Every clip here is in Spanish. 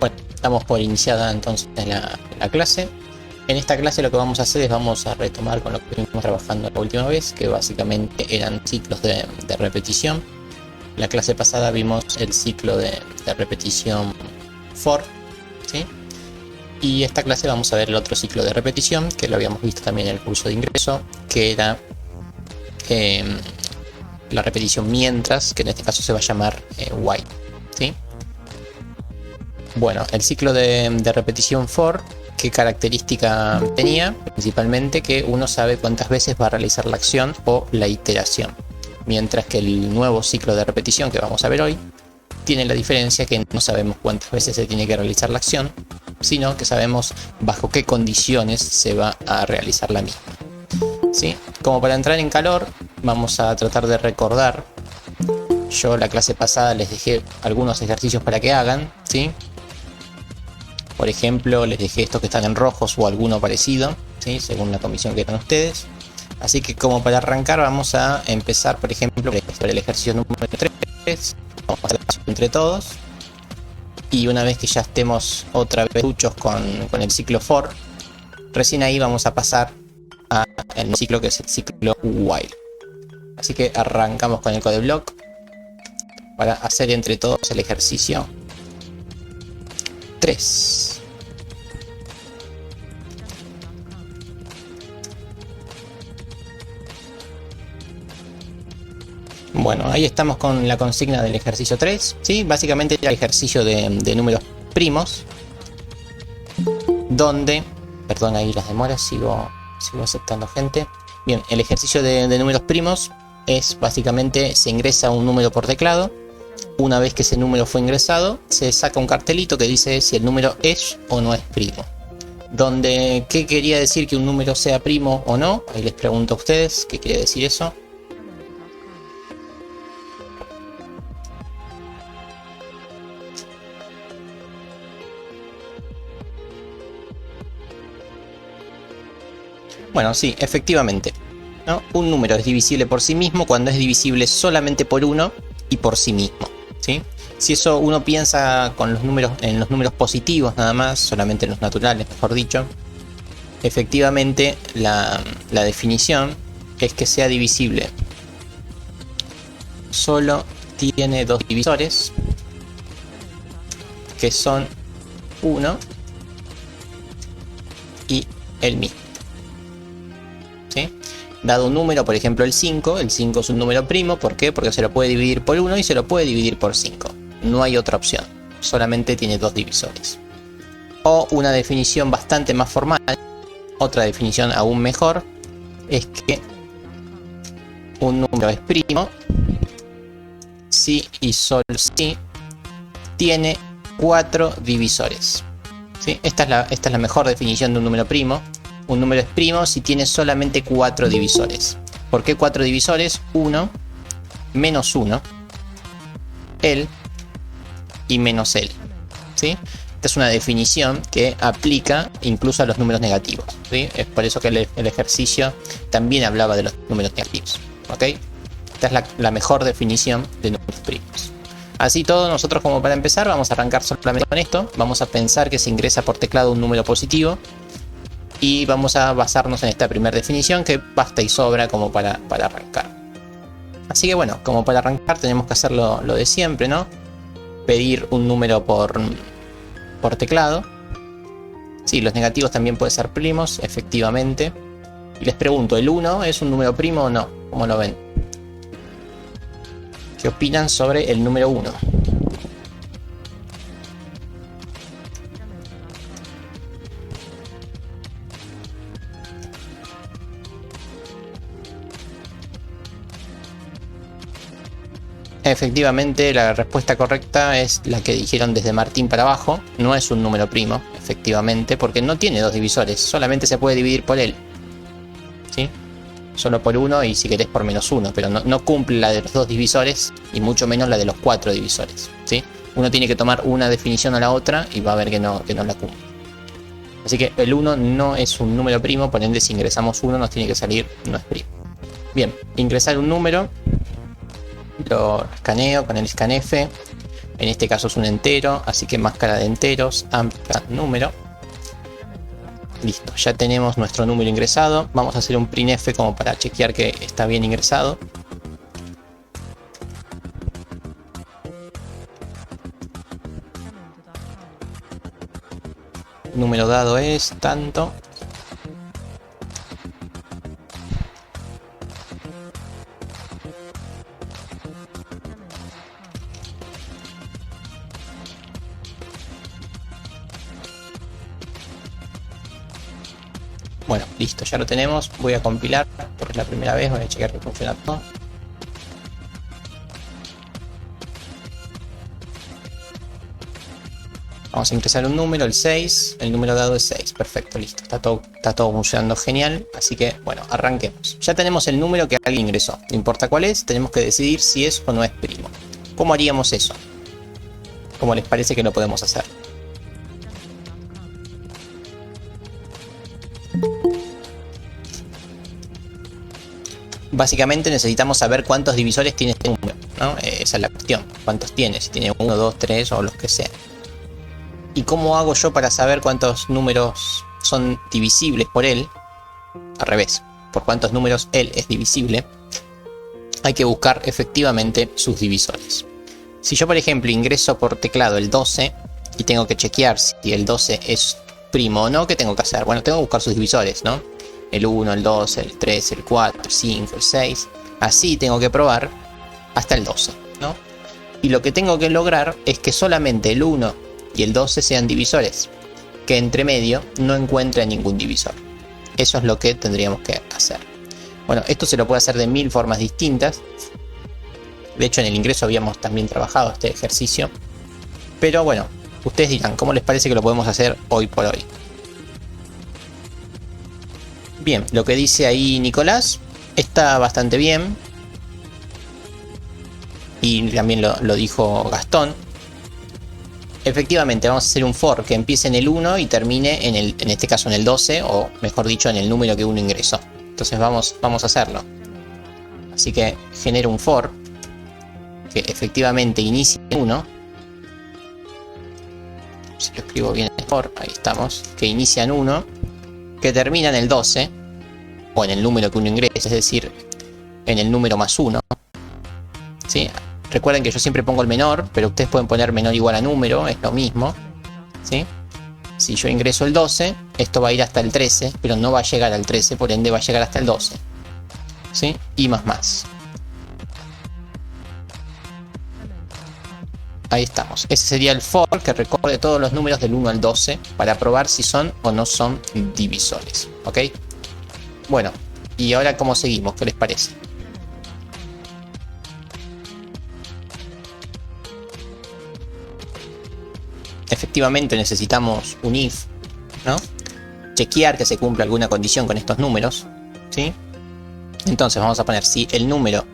Bueno, estamos por iniciada entonces la clase. En esta clase lo que vamos a hacer es vamos a retomar con lo que estuvimos trabajando la última vez, que básicamente eran ciclos de repetición. La clase pasada vimos el ciclo de repetición for, ¿sí? Y esta clase vamos a ver el otro ciclo de repetición, que lo habíamos visto también en el curso de ingreso, que era la repetición mientras, que en este caso se va a llamar while, ¿sí? Bueno, el ciclo de repetición for, ¿qué característica tenía? Principalmente que uno sabe cuántas veces va a realizar la acción o la iteración. Mientras que el nuevo ciclo de repetición que vamos a ver hoy tiene la diferencia que no sabemos cuántas veces se tiene que realizar la acción, sino que sabemos bajo qué condiciones se va a realizar la misma, ¿sí? Como para entrar en calor, vamos a tratar de recordar. Yo la clase pasada les dejé algunos ejercicios para que hagan, ¿sí? Por ejemplo, les dejé estos que están en rojos o alguno parecido, ¿sí? Según la comisión que tengan ustedes. Así que como para arrancar vamos a empezar, por ejemplo, por el ejercicio número 3. Vamos a hacer entre todos. Y una vez que ya estemos otra vez duchos con el ciclo for, recién ahí vamos a pasar al ciclo que es el ciclo while. Así que arrancamos con el code block para hacer entre todos el ejercicio 3. Bueno, ahí estamos con la consigna del ejercicio 3, ¿sí? Básicamente el ejercicio de números primos, donde, perdón ahí las demoras, sigo aceptando gente. Bien, el ejercicio de números primos es básicamente se ingresa un número por teclado. Una vez que ese número fue ingresado, se saca un cartelito que dice si el número es o no es primo. Donde, ¿qué quería decir que un número sea primo o no? Ahí les pregunto a ustedes, ¿qué quiere decir eso? Bueno, sí, efectivamente, ¿no? Un número es divisible por sí mismo cuando es divisible solamente por uno y por sí mismo, ¿sí? Si eso uno piensa con los números, en los números positivos nada más, solamente en los naturales, mejor dicho, efectivamente la definición es que sea divisible. Solo tiene dos divisores, que son 1 y el mismo, ¿sí? Dado un número, por ejemplo el 5 es un número primo. ¿Por qué? Porque se lo puede dividir por 1 y se lo puede dividir por 5. No hay otra opción, solamente tiene dos divisores. O una definición bastante más formal, otra definición aún mejor, es que un número es primo si y solo si tiene 4 divisores, ¿sí? Esta es la mejor definición de un número primo. Un número es primo si tiene solamente 4 divisores. ¿Por qué 4 divisores? 1, menos 1, él y menos él, ¿sí? Esta es una definición que aplica incluso a los números negativos, ¿sí? Es por eso que el ejercicio también hablaba de los números negativos, ¿ok? Esta es la mejor definición de números primos. Así todo, nosotros como para empezar vamos a arrancar solamente con esto. Vamos a pensar que se ingresa por teclado un número positivo. Y vamos a basarnos en esta primera definición que basta y sobra como para arrancar. Así que bueno, como para arrancar tenemos que hacer lo de siempre, ¿no? Pedir un número por teclado. Sí, los negativos también pueden ser primos, efectivamente. Y les pregunto, ¿el 1 es un número primo o no? ¿Cómo lo ven? ¿Qué opinan sobre el número 1? Efectivamente, la respuesta correcta es la que dijeron desde Martín para abajo. No es un número primo, efectivamente, porque no tiene dos divisores. Solamente se puede dividir por él, ¿sí? Solo por 1 y si querés por menos 1, pero no cumple la de los dos divisores y mucho menos la de los 4 divisores, ¿sí? Uno tiene que tomar una definición a la otra y va a ver que no la cumple. Así que el 1 no es un número primo, por ende si ingresamos 1 nos tiene que salir no es primo. Bien, ingresar un número. Lo escaneo con el scanf. En este caso es un entero, así que máscara de enteros, ampersand número. Listo, ya tenemos nuestro número ingresado. Vamos a hacer un printf como para chequear que está bien ingresado. El número dado es tanto. Bueno, listo, ya lo tenemos. Voy a compilar porque es la primera vez. Voy a chequear que funciona todo. Vamos a ingresar un número, el 6. El número dado es 6. Perfecto, listo. Está todo funcionando genial. Así que, bueno, arranquemos. Ya tenemos el número que alguien ingresó. No importa cuál es, tenemos que decidir si es o no es primo. ¿Cómo haríamos eso? ¿Cómo les parece que lo podemos hacer? Básicamente necesitamos saber cuántos divisores tiene este número, ¿no? Esa es la cuestión. ¿Cuántos tiene? Si tiene 1, 2, 3 o los que sean. ¿Y cómo hago yo para saber cuántos números son divisibles por él? Al revés, por cuántos números él es divisible. Hay que buscar efectivamente sus divisores. Si yo, por ejemplo, ingreso por teclado el 12 y tengo que chequear si el 12 es primo o no, ¿qué tengo que hacer? Bueno, tengo que buscar sus divisores, ¿no? El 1, el 2, el 3, el 4, el 5, el 6. Así tengo que probar hasta el 12, ¿no? Y lo que tengo que lograr es que solamente el 1 y el 12 sean divisores, que entre medio no encuentre ningún divisor. Eso es lo que tendríamos que hacer. Bueno, esto se lo puede hacer de 1000 formas distintas. De hecho, en el ingreso habíamos también trabajado este ejercicio. Pero bueno, ustedes dirán, ¿cómo les parece que lo podemos hacer hoy por hoy? Bien, lo que dice ahí Nicolás está bastante bien. Y también lo dijo Gastón. Efectivamente, vamos a hacer un for que empiece en el 1 y termine en este caso en el 12, o mejor dicho, en el número que uno ingresó. Entonces vamos a hacerlo. Así que genero un for que efectivamente inicie en 1. Si lo escribo bien en el for, ahí estamos. Que inicia en 1, que termina en el 12, o en el número que uno ingresa, es decir, en el número más 1. ¿Sí? Recuerden que yo siempre pongo el menor, pero ustedes pueden poner menor igual a número, es lo mismo, ¿sí? Si yo ingreso el 12, esto va a ir hasta el 13, pero no va a llegar al 13, por ende va a llegar hasta el 12, ¿sí? Y más. Ahí estamos. Ese sería el for que recorre todos los números del 1 al 12 para probar si son o no son divisores, ¿ok? Bueno, y ahora ¿cómo seguimos? ¿Qué les parece? Efectivamente necesitamos un if, ¿no? Chequear que se cumpla alguna condición con estos números, ¿sí? Entonces vamos a poner si el número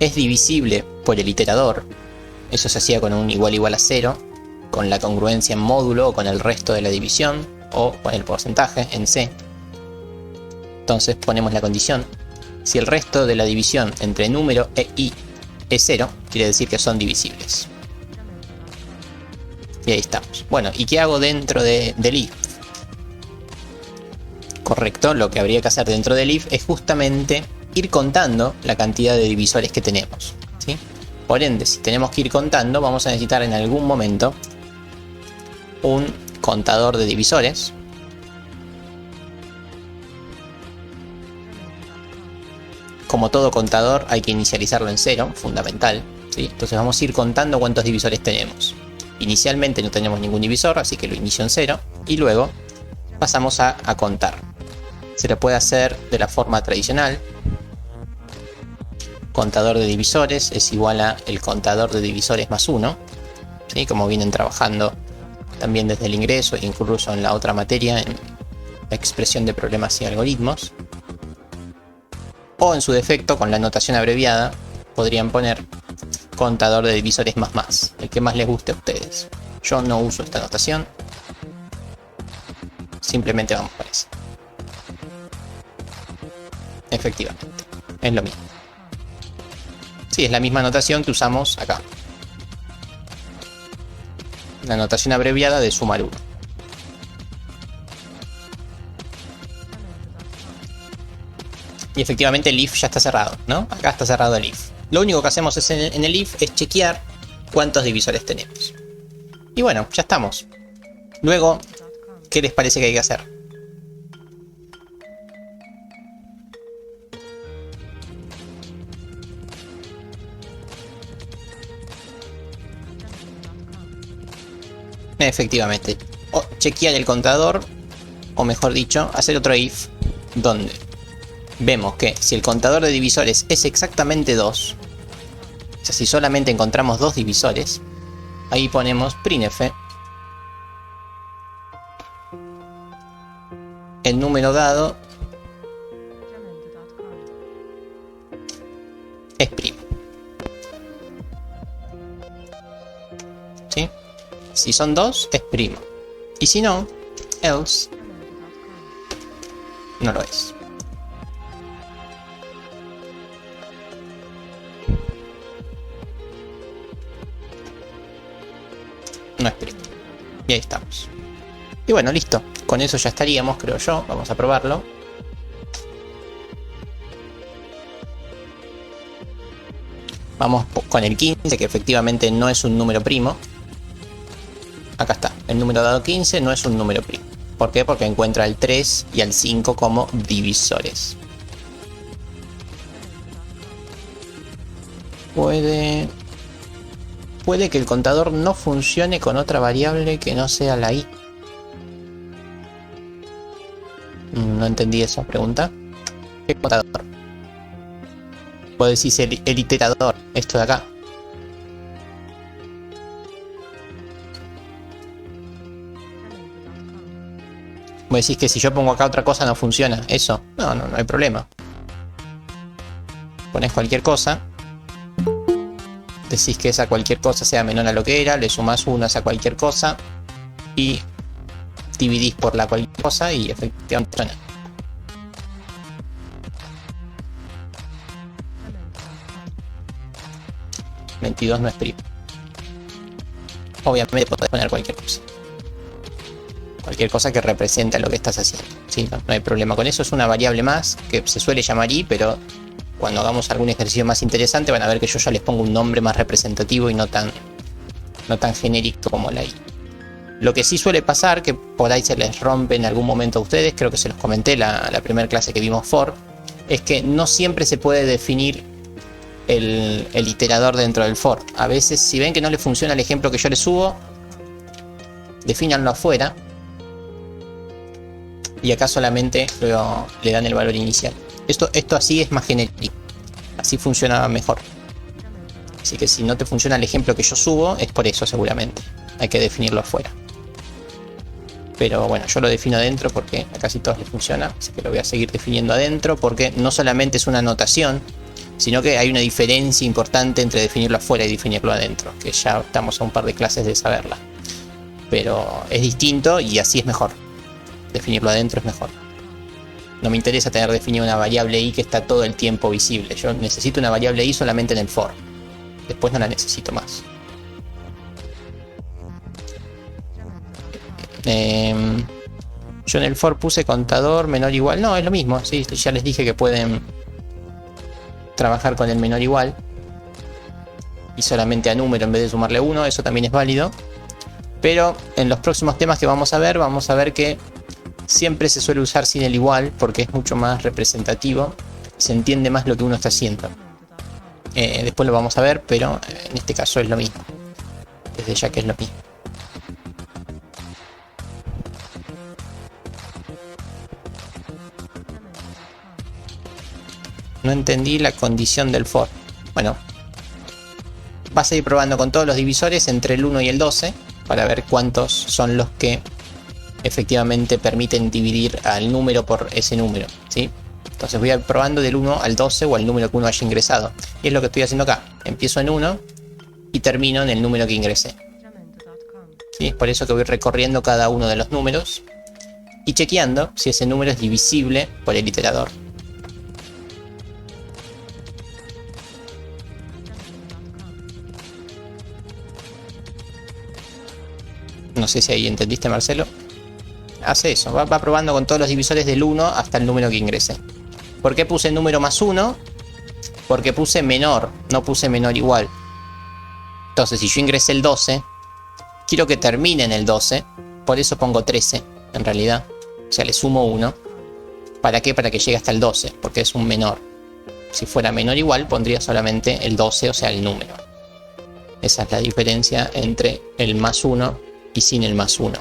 es divisible por el iterador. Eso se hacía con un igual a 0, con la congruencia en módulo o con el resto de la división, o con el porcentaje en C. Entonces ponemos la condición. Si el resto de la división entre número e i es 0, quiere decir que son divisibles. Y ahí estamos. Bueno, ¿y qué hago dentro del if? Correcto, lo que habría que hacer dentro del if es justamente ir contando la cantidad de divisores que tenemos, ¿sí? Por ende, si tenemos que ir contando, vamos a necesitar en algún momento un contador de divisores. Como todo contador hay que inicializarlo en 0, fundamental, ¿sí? Entonces vamos a ir contando cuántos divisores tenemos. Inicialmente no tenemos ningún divisor, así que lo inicio en 0 y luego pasamos a contar. Se lo puede hacer de la forma tradicional. Contador de divisores es igual a el contador de divisores más 1, ¿sí? Como vienen trabajando también desde el ingreso e incluso en la otra materia, en la expresión de problemas y algoritmos. O en su defecto, con la notación abreviada, podrían poner contador de divisores más, el que más les guste a ustedes. Yo no uso esta notación, simplemente vamos por eso. Efectivamente, es lo mismo. Sí, es la misma notación que usamos acá. La notación abreviada de sumar 1. Y efectivamente el if ya está cerrado, ¿no? Acá está cerrado el if. Lo único que hacemos en el if es chequear cuántos divisores tenemos. Y bueno, ya estamos. Luego, ¿qué les parece que hay que hacer? Efectivamente. O chequear el contador, o mejor dicho, hacer otro if, donde vemos que si el contador de divisores es exactamente 2, o sea, si solamente encontramos 2 divisores, ahí ponemos printf el número dado es primo. ¿Sí? Si son 2, es primo. Y si no, else no lo es. No es primo. Y ahí estamos. Y bueno, listo. Con eso ya estaríamos, creo yo. Vamos a probarlo. Vamos con el 15, que efectivamente no es un número primo. Acá está. El número dado 15 no es un número primo. ¿Por qué? Porque encuentra el 3 y el 5 como divisores. Puede que el contador no funcione con otra variable que no sea la i. No entendí esa pregunta. ¿Qué contador? Puedo decir el iterador, esto de acá. Vos decís que si yo pongo acá otra cosa no funciona. ¿Eso? No hay problema. Pones cualquier cosa. Decís que esa cualquier cosa sea menor a lo que era. Le sumás 1 a esa cualquier cosa. Y dividís por la cualquier cosa y efectivamente funciona. $22 no es primo. Obviamente podés poner cualquier cosa. Cualquier cosa que represente lo que estás haciendo. ¿Sí? No hay problema con eso. Es una variable más que se suele llamar i, pero cuando hagamos algún ejercicio más interesante van a ver que yo ya les pongo un nombre más representativo y no tan genérico como la i. Lo que sí suele pasar, que por ahí se les rompe en algún momento a ustedes, creo que se los comenté la primera clase que vimos for, es que no siempre se puede definir el iterador dentro del for. A veces, si ven que no les funciona el ejemplo que yo les subo, defínanlo afuera. Y acá solamente luego le dan el valor inicial. Esto así es más genérico. Así funciona mejor. Así que si no te funciona el ejemplo que yo subo, es por eso seguramente. Hay que definirlo afuera. Pero bueno, yo lo defino adentro porque a casi todos les funciona. Así que lo voy a seguir definiendo adentro porque no solamente es una notación, sino que hay una diferencia importante entre definirlo afuera y definirlo adentro. Que ya estamos a un par de clases de saberla. Pero es distinto y así es mejor. Definirlo adentro es mejor. No me interesa tener definida una variable i que está todo el tiempo visible. Yo necesito una variable i solamente en el for. Después no la necesito más. Yo en el for puse contador menor igual. No, es lo mismo. Sí, ya les dije que pueden trabajar con el menor igual. Y solamente a número en vez de sumarle 1. Eso también es válido. Pero en los próximos temas que vamos a ver que siempre se suele usar sin el igual porque es mucho más representativo. Se entiende más lo que uno está haciendo. Después lo vamos a ver, pero en este caso es lo mismo. Desde ya que es lo mismo. No entendí la condición del for. Bueno, vas a ir probando con todos los divisores entre el 1 y el 12 para ver cuántos son los que efectivamente permiten dividir al número por ese número, ¿sí? Entonces voy a ir probando del 1 al 12 o al número que uno haya ingresado. Y es lo que estoy haciendo acá. Empiezo en 1 y termino en el número que ingresé. ¿Sí? Es por eso que voy recorriendo cada uno de los números y chequeando si ese número es divisible por el iterador. No sé si ahí entendiste, Marcelo. Hace eso, va probando con todos los divisores del 1 hasta el número que ingrese. ¿Por qué puse número más 1? Porque puse menor, no puse menor igual. Entonces, si yo ingresé el 12, quiero que termine en el 12. Por eso pongo 13, en realidad. O sea, le sumo 1. ¿Para qué? Para que llegue hasta el 12, porque es un menor. Si fuera menor igual, pondría solamente el 12, o sea, el número. Esa es la diferencia entre el más 1 y sin el más 1.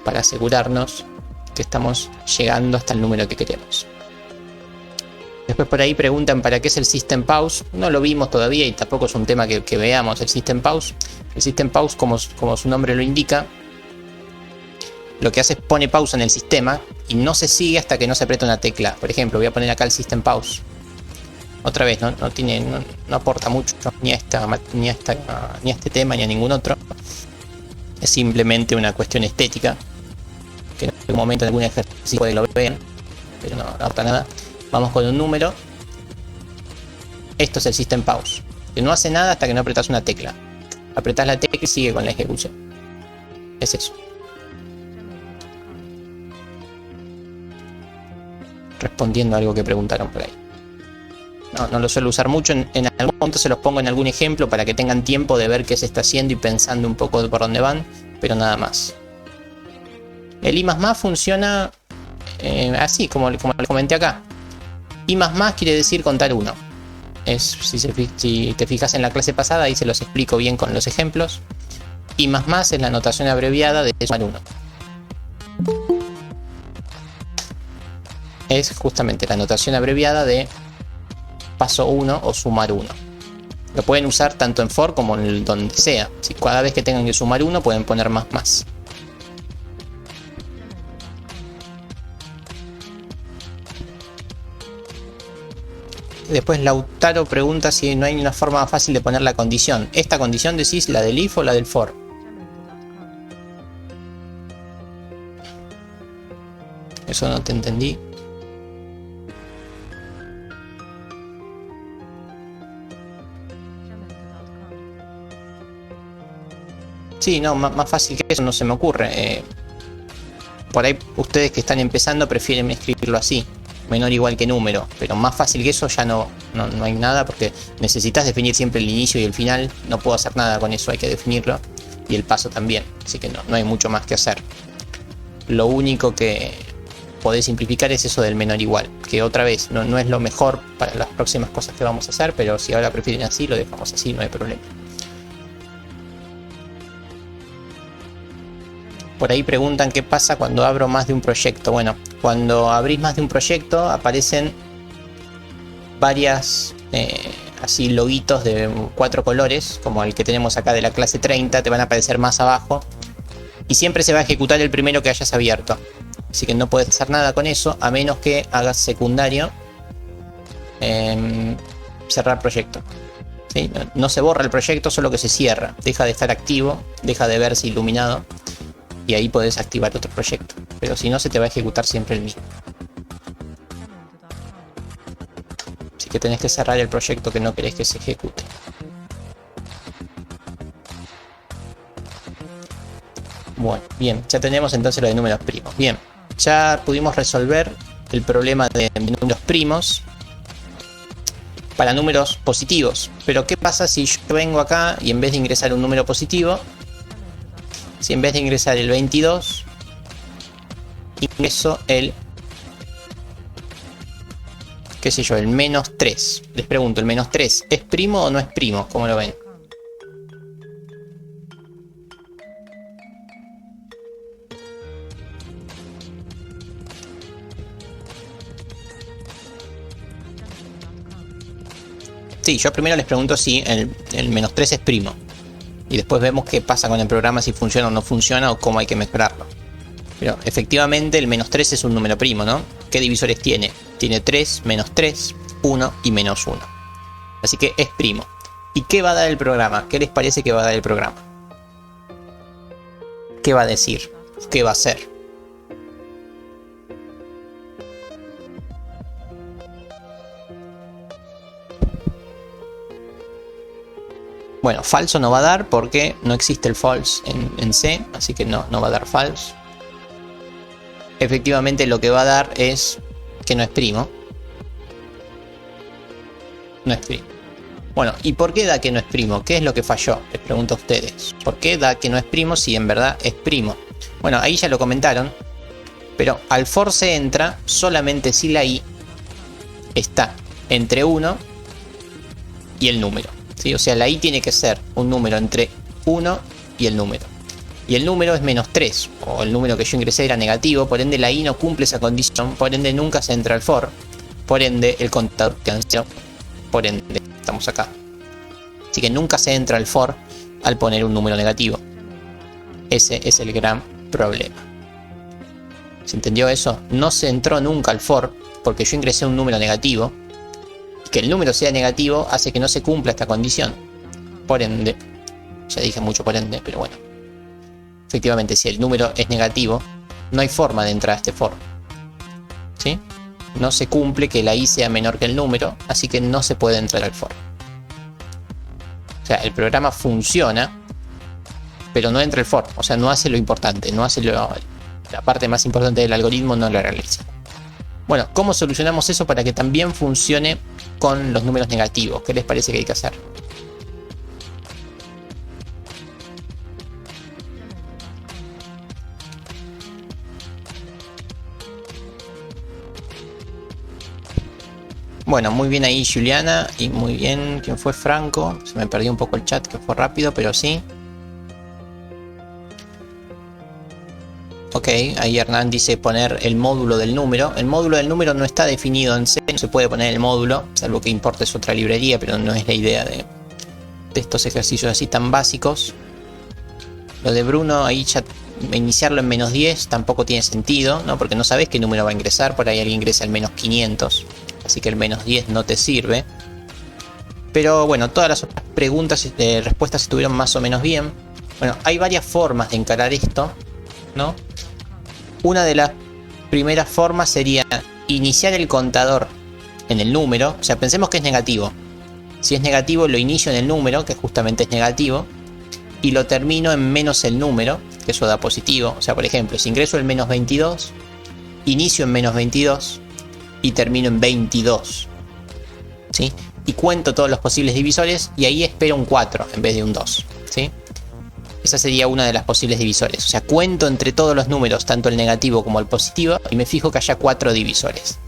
Para asegurarnos que estamos llegando hasta el número que queremos. Después por ahí preguntan para qué es el System Pause. No lo vimos todavía y tampoco es un tema que veamos el System Pause. El System Pause, como su nombre lo indica, lo que hace es pone pausa en el sistema y no se sigue hasta que no se aprieta una tecla. Por ejemplo, voy a poner acá el System Pause. Otra vez, no aporta mucho ni a este tema ni a ningún otro. Es simplemente una cuestión estética. Que en algún momento en algún ejercicio puede que lo vean, pero no aporta nada. Vamos con un número. Esto es el System Pause, que no hace nada hasta que no apretas una tecla. Apretás la tecla y sigue con la ejecución. Es eso. Respondiendo a algo que preguntaron por ahí. No lo suelo usar mucho. En algún momento se los pongo en algún ejemplo para que tengan tiempo de ver qué se está haciendo y pensando un poco por dónde van, pero nada más. El I++ funciona así, como les comenté acá. I++ quiere decir contar 1. Si te fijas en la clase pasada, ahí se los explico bien con los ejemplos. I++ es la notación abreviada de sumar 1. Es justamente la notación abreviada de paso 1 o sumar 1. Lo pueden usar tanto en for como en donde sea. Si cada vez que tengan que sumar 1 pueden poner más. Después Lautaro pregunta si no hay una forma más fácil de poner la condición. ¿Esta condición decís la del if o la del for? Eso no te entendí. Sí, no, más fácil que eso no se me ocurre. Por ahí ustedes que están empezando prefieren escribirlo así, menor igual que número, pero más fácil que eso ya no hay nada, porque necesitas definir siempre el inicio y el final. No puedo hacer nada con eso, hay que definirlo, y el paso también, así que no hay mucho más que hacer. Lo único que podés simplificar es eso del menor igual, que otra vez no es lo mejor para las próximas cosas que vamos a hacer, pero si ahora prefieren así, lo dejamos así, no hay problema. Por ahí preguntan qué pasa cuando abro más de un proyecto. Bueno, cuando abrís más de un proyecto aparecen varias así loguitos de 4 colores, como el que tenemos acá de la clase 30, te van a aparecer más abajo. Y siempre se va a ejecutar el primero que hayas abierto. Así que no puedes hacer nada con eso, a menos que hagas secundario cerrar proyecto. ¿Sí? No se borra el proyecto, solo que se cierra. Deja de estar activo, deja de verse iluminado. Y ahí podés activar otro proyecto. Pero si no, se te va a ejecutar siempre el mismo. Así que tenés que cerrar el proyecto que no querés que se ejecute. Bueno, bien. Ya tenemos entonces lo de números primos. Bien. Ya pudimos resolver el problema de números primos para números positivos. Pero ¿qué pasa si yo vengo acá y en vez de ingresar un número positivo, si en vez de ingresar el 22, ingreso el, qué sé yo, el menos 3? Les pregunto, ¿el menos 3 es primo o no es primo? ¿Cómo lo ven? Sí, yo primero les pregunto si el menos 3 es primo. Y después vemos qué pasa con el programa, si funciona o no funciona o cómo hay que mejorarlo. Pero efectivamente el menos 3 es un número primo, ¿no? ¿Qué divisores tiene? Tiene 3, menos 3, 1 y menos 1. Así que es primo. ¿Y qué va a dar el programa? ¿Qué les parece que va a dar el programa? ¿Qué va a decir? ¿Qué va a hacer? Bueno, falso no va a dar porque no existe el false en C, así que no va a dar false. Efectivamente lo que va a dar es que no es primo. No es primo. Bueno, ¿y por qué da que no es primo? ¿Qué es lo que falló? Les pregunto a ustedes. ¿Por qué da que no es primo si en verdad es primo? Bueno, ahí ya lo comentaron. Pero al for se entra solamente si la i está entre 1 y el número, ¿sí? O sea, la i tiene que ser un número entre 1 y el número. Y el número es menos 3, o el número que yo ingresé era negativo, por ende la i no cumple esa condición, por ende nunca se entra al for, por ende el contador queda en 0, por ende estamos acá. Así que nunca se entra al for al poner un número negativo. Ese es el gran problema. ¿Se entendió eso? No se entró nunca al for porque yo ingresé un número negativo. Y que el número sea negativo hace que no se cumpla esta condición. Por ende, ya dije mucho por ende, pero bueno. Efectivamente, si el número es negativo, no hay forma de entrar a este for. ¿Sí? No se cumple que la i sea menor que el número, así que no se puede entrar al for. O sea, el programa funciona, pero no entra el for. O sea, no hace lo importante, no hace la parte más importante del algoritmo, no la realiza. Bueno, ¿cómo solucionamos eso para que también funcione con los números negativos? ¿Qué les parece que hay que hacer? Bueno, muy bien ahí Juliana y muy bien, ¿quién fue? Franco. Se me perdió un poco el chat, que fue rápido, pero sí. Ok, ahí Hernán dice poner el módulo del número. El módulo del número no está definido en C, no se puede poner el módulo, salvo que importes otra librería, pero no es la idea de estos ejercicios así tan básicos. Lo de Bruno, ahí ya iniciarlo en menos 10 tampoco tiene sentido, ¿no? Porque no sabes qué número va a ingresar, por ahí alguien ingresa el menos 500. Así que el menos 10 no te sirve. Pero bueno, todas las otras preguntas y respuestas estuvieron más o menos bien. Bueno, hay varias formas de encarar esto, ¿no? Una de las primeras formas sería iniciar el contador en el número. O sea, pensemos que es negativo. Si es negativo lo inicio en el número, que justamente es negativo. Y lo termino en menos el número, que eso da positivo. O sea, por ejemplo, si ingreso el menos 22, inicio en menos 22. Y termino en 22, ¿sí? Y cuento todos los posibles divisores y ahí espero un 4 en vez de un 2, ¿sí? Esa sería una de las posibles divisores. O sea, cuento entre todos los números, tanto el negativo como el positivo, y me fijo que haya 4 divisores.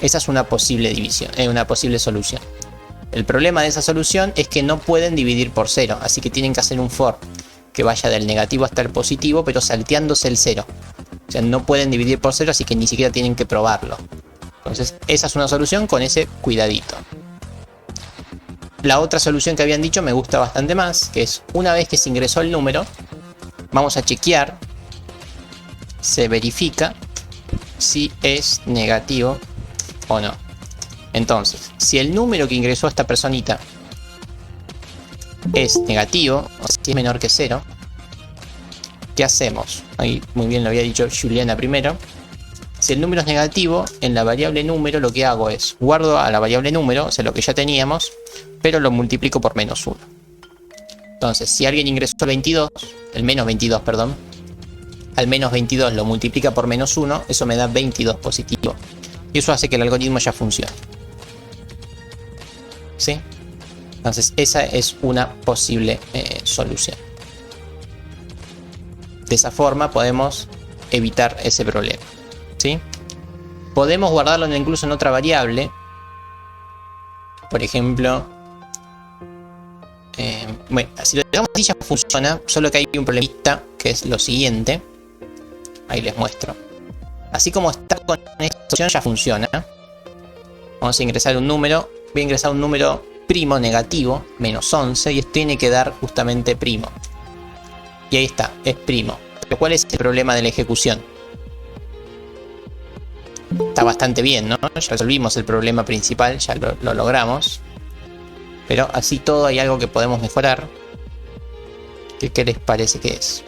Esa es una posible división, una posible solución. El problema de esa solución es que no pueden dividir por 0, así que tienen que hacer un for que vaya del negativo hasta el positivo, pero salteándose el 0. O sea, no pueden dividir por 0, así que ni siquiera tienen que probarlo. Entonces, esa es una solución con ese cuidadito. La otra solución que habían dicho me gusta bastante más, que es una vez que se ingresó el número, vamos a chequear, se verifica si es negativo o no. Entonces, si el número que ingresó esta personita es negativo, o si es menor que 0, ¿qué hacemos? Ahí muy bien lo había dicho Juliana primero. Si el número es negativo, en la variable número lo que hago es guardo a la variable número, o sea, lo que ya teníamos, pero lo multiplico por menos 1. Entonces, si alguien ingresó el 22, el menos 22, perdón, al menos 22 lo multiplica por menos 1, eso me da 22 positivo. Y eso hace que el algoritmo ya funcione. ¿Sí? Entonces, esa es una posible solución. De esa forma podemos evitar ese problema. ¿Sí? Podemos guardarlo incluso en otra variable. Por ejemplo, bueno, si lo dejamos así ya funciona, solo que hay un problemita que es lo siguiente. Ahí les muestro. Así como está con esta opción ya funciona. Vamos a ingresar un número. Voy a ingresar un número primo negativo, menos 11, y esto tiene que dar justamente primo. Y ahí está, es primo. Pero ¿cuál es el problema de la ejecución? Está bastante bien, ¿no? Ya resolvimos el problema principal, ya lo logramos. Pero así todo hay algo que podemos mejorar. ¿Qué les parece que es?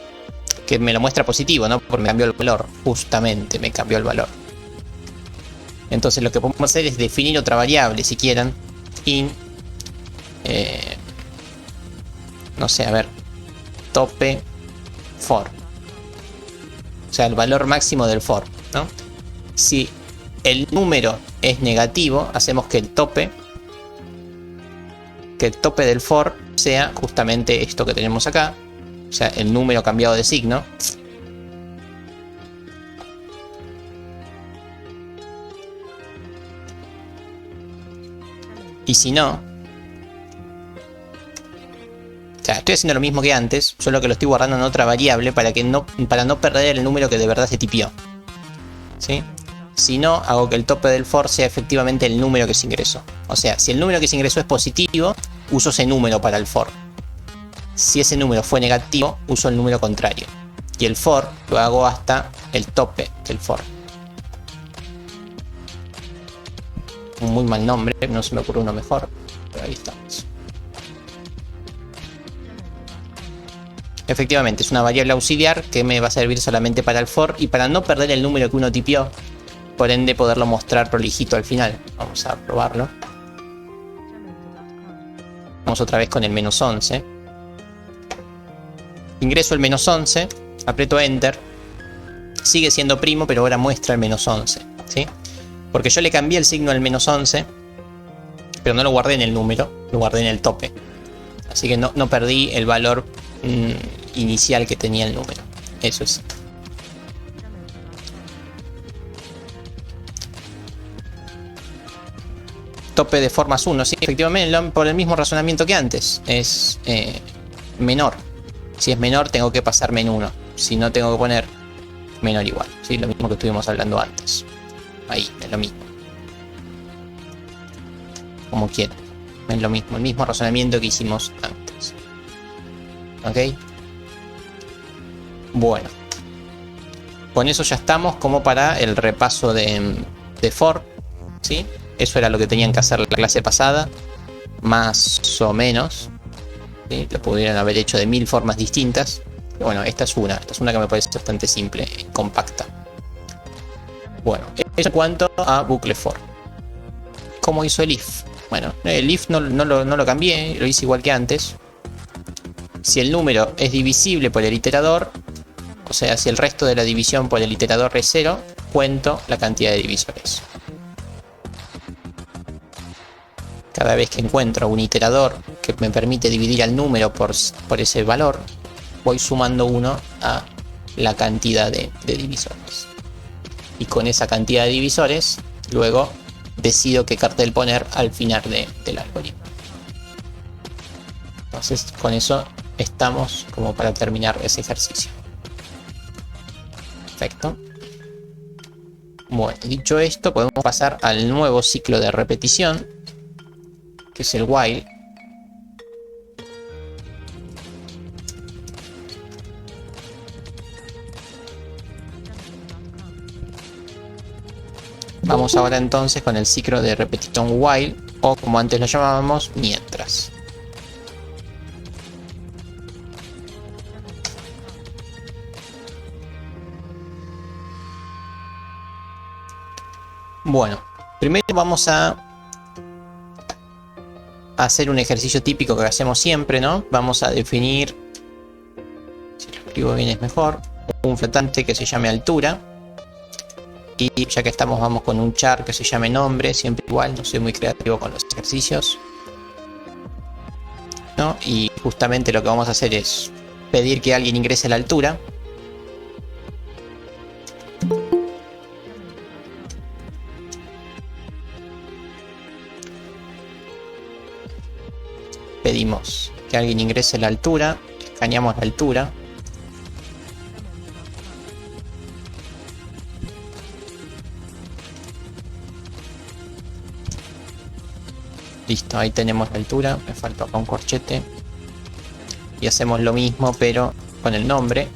Que me lo muestra positivo, ¿no? Porque me cambió el valor. Justamente me cambió el valor. Entonces lo que podemos hacer es definir otra variable, si quieren. In no sé, a ver, tope for. O sea, el valor máximo del for, ¿no? Si el número es negativo, hacemos que el tope del for sea justamente esto que tenemos acá. O sea, el número cambiado de signo. Y si no, o sea, estoy haciendo lo mismo que antes, solo que lo estoy guardando en otra variable para no perder el número que de verdad se tipió. ¿Sí? Si no, hago que el tope del for sea efectivamente el número que se ingresó. O sea, si el número que se ingresó es positivo, uso ese número para el for. Si ese número fue negativo, uso el número contrario. Y el for lo hago hasta el tope del for. Un muy mal nombre, no se me ocurre uno mejor, pero ahí estamos. Efectivamente, es una variable auxiliar que me va a servir solamente para el for y para no perder el número que uno tipió, por ende poderlo mostrar prolijito al final. Vamos a probarlo. Vamos otra vez con el -11. Ingreso el -11, aprieto Enter. Sigue siendo primo, pero ahora muestra el -11, ¿sí? Porque yo le cambié el signo al -11, pero no lo guardé en el número, lo guardé en el tope. Así que no perdí el valor inicial que tenía el número. Eso es. Tope de for más 1, sí, efectivamente, por el mismo razonamiento que antes. Es menor. Si es menor, tengo que pasarme en 1. Si no, tengo que poner menor igual. ¿Sí? Lo mismo que estuvimos hablando antes. Ahí, es lo mismo. Como quieran. Es lo mismo, el mismo razonamiento que hicimos antes. ¿Ok? Bueno. Con eso ya estamos como para el repaso de for. ¿Sí? Eso era lo que tenían que hacer la clase pasada. Más o menos. ¿Sí? Lo pudieron haber hecho de 1000 formas distintas. Pero bueno, esta es una que me parece bastante simple y compacta. Bueno, eso en cuanto a bucle for. ¿Cómo hizo el if? Bueno, el if no lo cambié, lo hice igual que antes. Si el número es divisible por el iterador, o sea, si el resto de la división por el iterador es 0, cuento la cantidad de divisores. Cada vez que encuentro un iterador que me permite dividir al número por ese valor, voy sumando 1 a la cantidad de divisores. Y con esa cantidad de divisores, luego decido qué cartel poner al final del algoritmo. Entonces, con eso estamos como para terminar ese ejercicio. Perfecto. Bueno, dicho esto, podemos pasar al nuevo ciclo de repetición, que es el while. Vamos ahora entonces con el ciclo de repetición while, o como antes lo llamábamos, mientras. Bueno, primero vamos a hacer un ejercicio típico que hacemos siempre, ¿no? Vamos a definir, si lo escribo bien es mejor, un flotante que se llame altura. Y ya que estamos, vamos con un char que se llame nombre, siempre igual, no soy muy creativo con los ejercicios, ¿no? Y justamente lo que vamos a hacer es pedir que alguien ingrese la altura. Pedimos que alguien ingrese la altura, escaneamos la altura. Listo, ahí tenemos la altura, me falta acá un corchete. Y hacemos lo mismo pero con el nombre.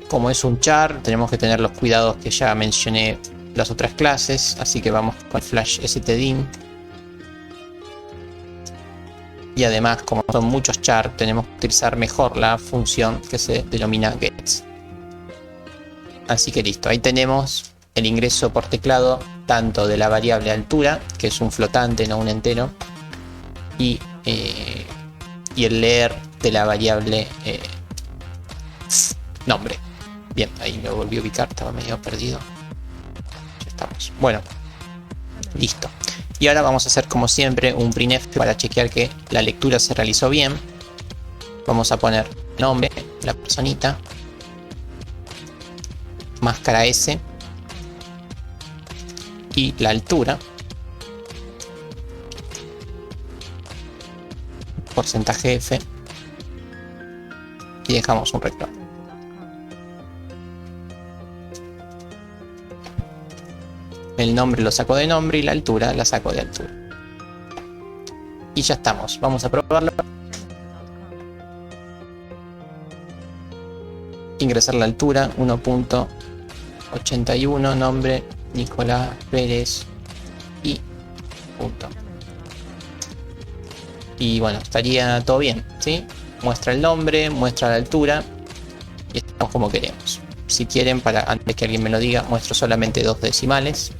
Como es un char, tenemos que tener los cuidados que ya mencioné en las otras clases, así que vamos con flash stdim. Y además, como son muchos char, tenemos que utilizar mejor la función que se denomina gets. Así que listo, ahí tenemos el ingreso por teclado tanto de la variable altura, que es un flotante, no un entero, y el leer de la variable nombre. Bien, ahí me volví a ubicar, estaba medio perdido. Ya estamos. Bueno, listo. Y ahora vamos a hacer como siempre un printf para chequear que la lectura se realizó bien. Vamos a poner nombre, la personita, máscara S y la altura, porcentaje F, y dejamos un rectángulo. El nombre lo saco de nombre y la altura la saco de altura. Y ya estamos. Vamos a probarlo. Ingresar la altura 1.81, nombre Nicolás Pérez y punto. Y bueno, estaría todo bien, ¿sí? Muestra el nombre, muestra la altura y estamos como queremos. Si quieren, para antes que alguien me lo diga, muestro solamente 2 decimales.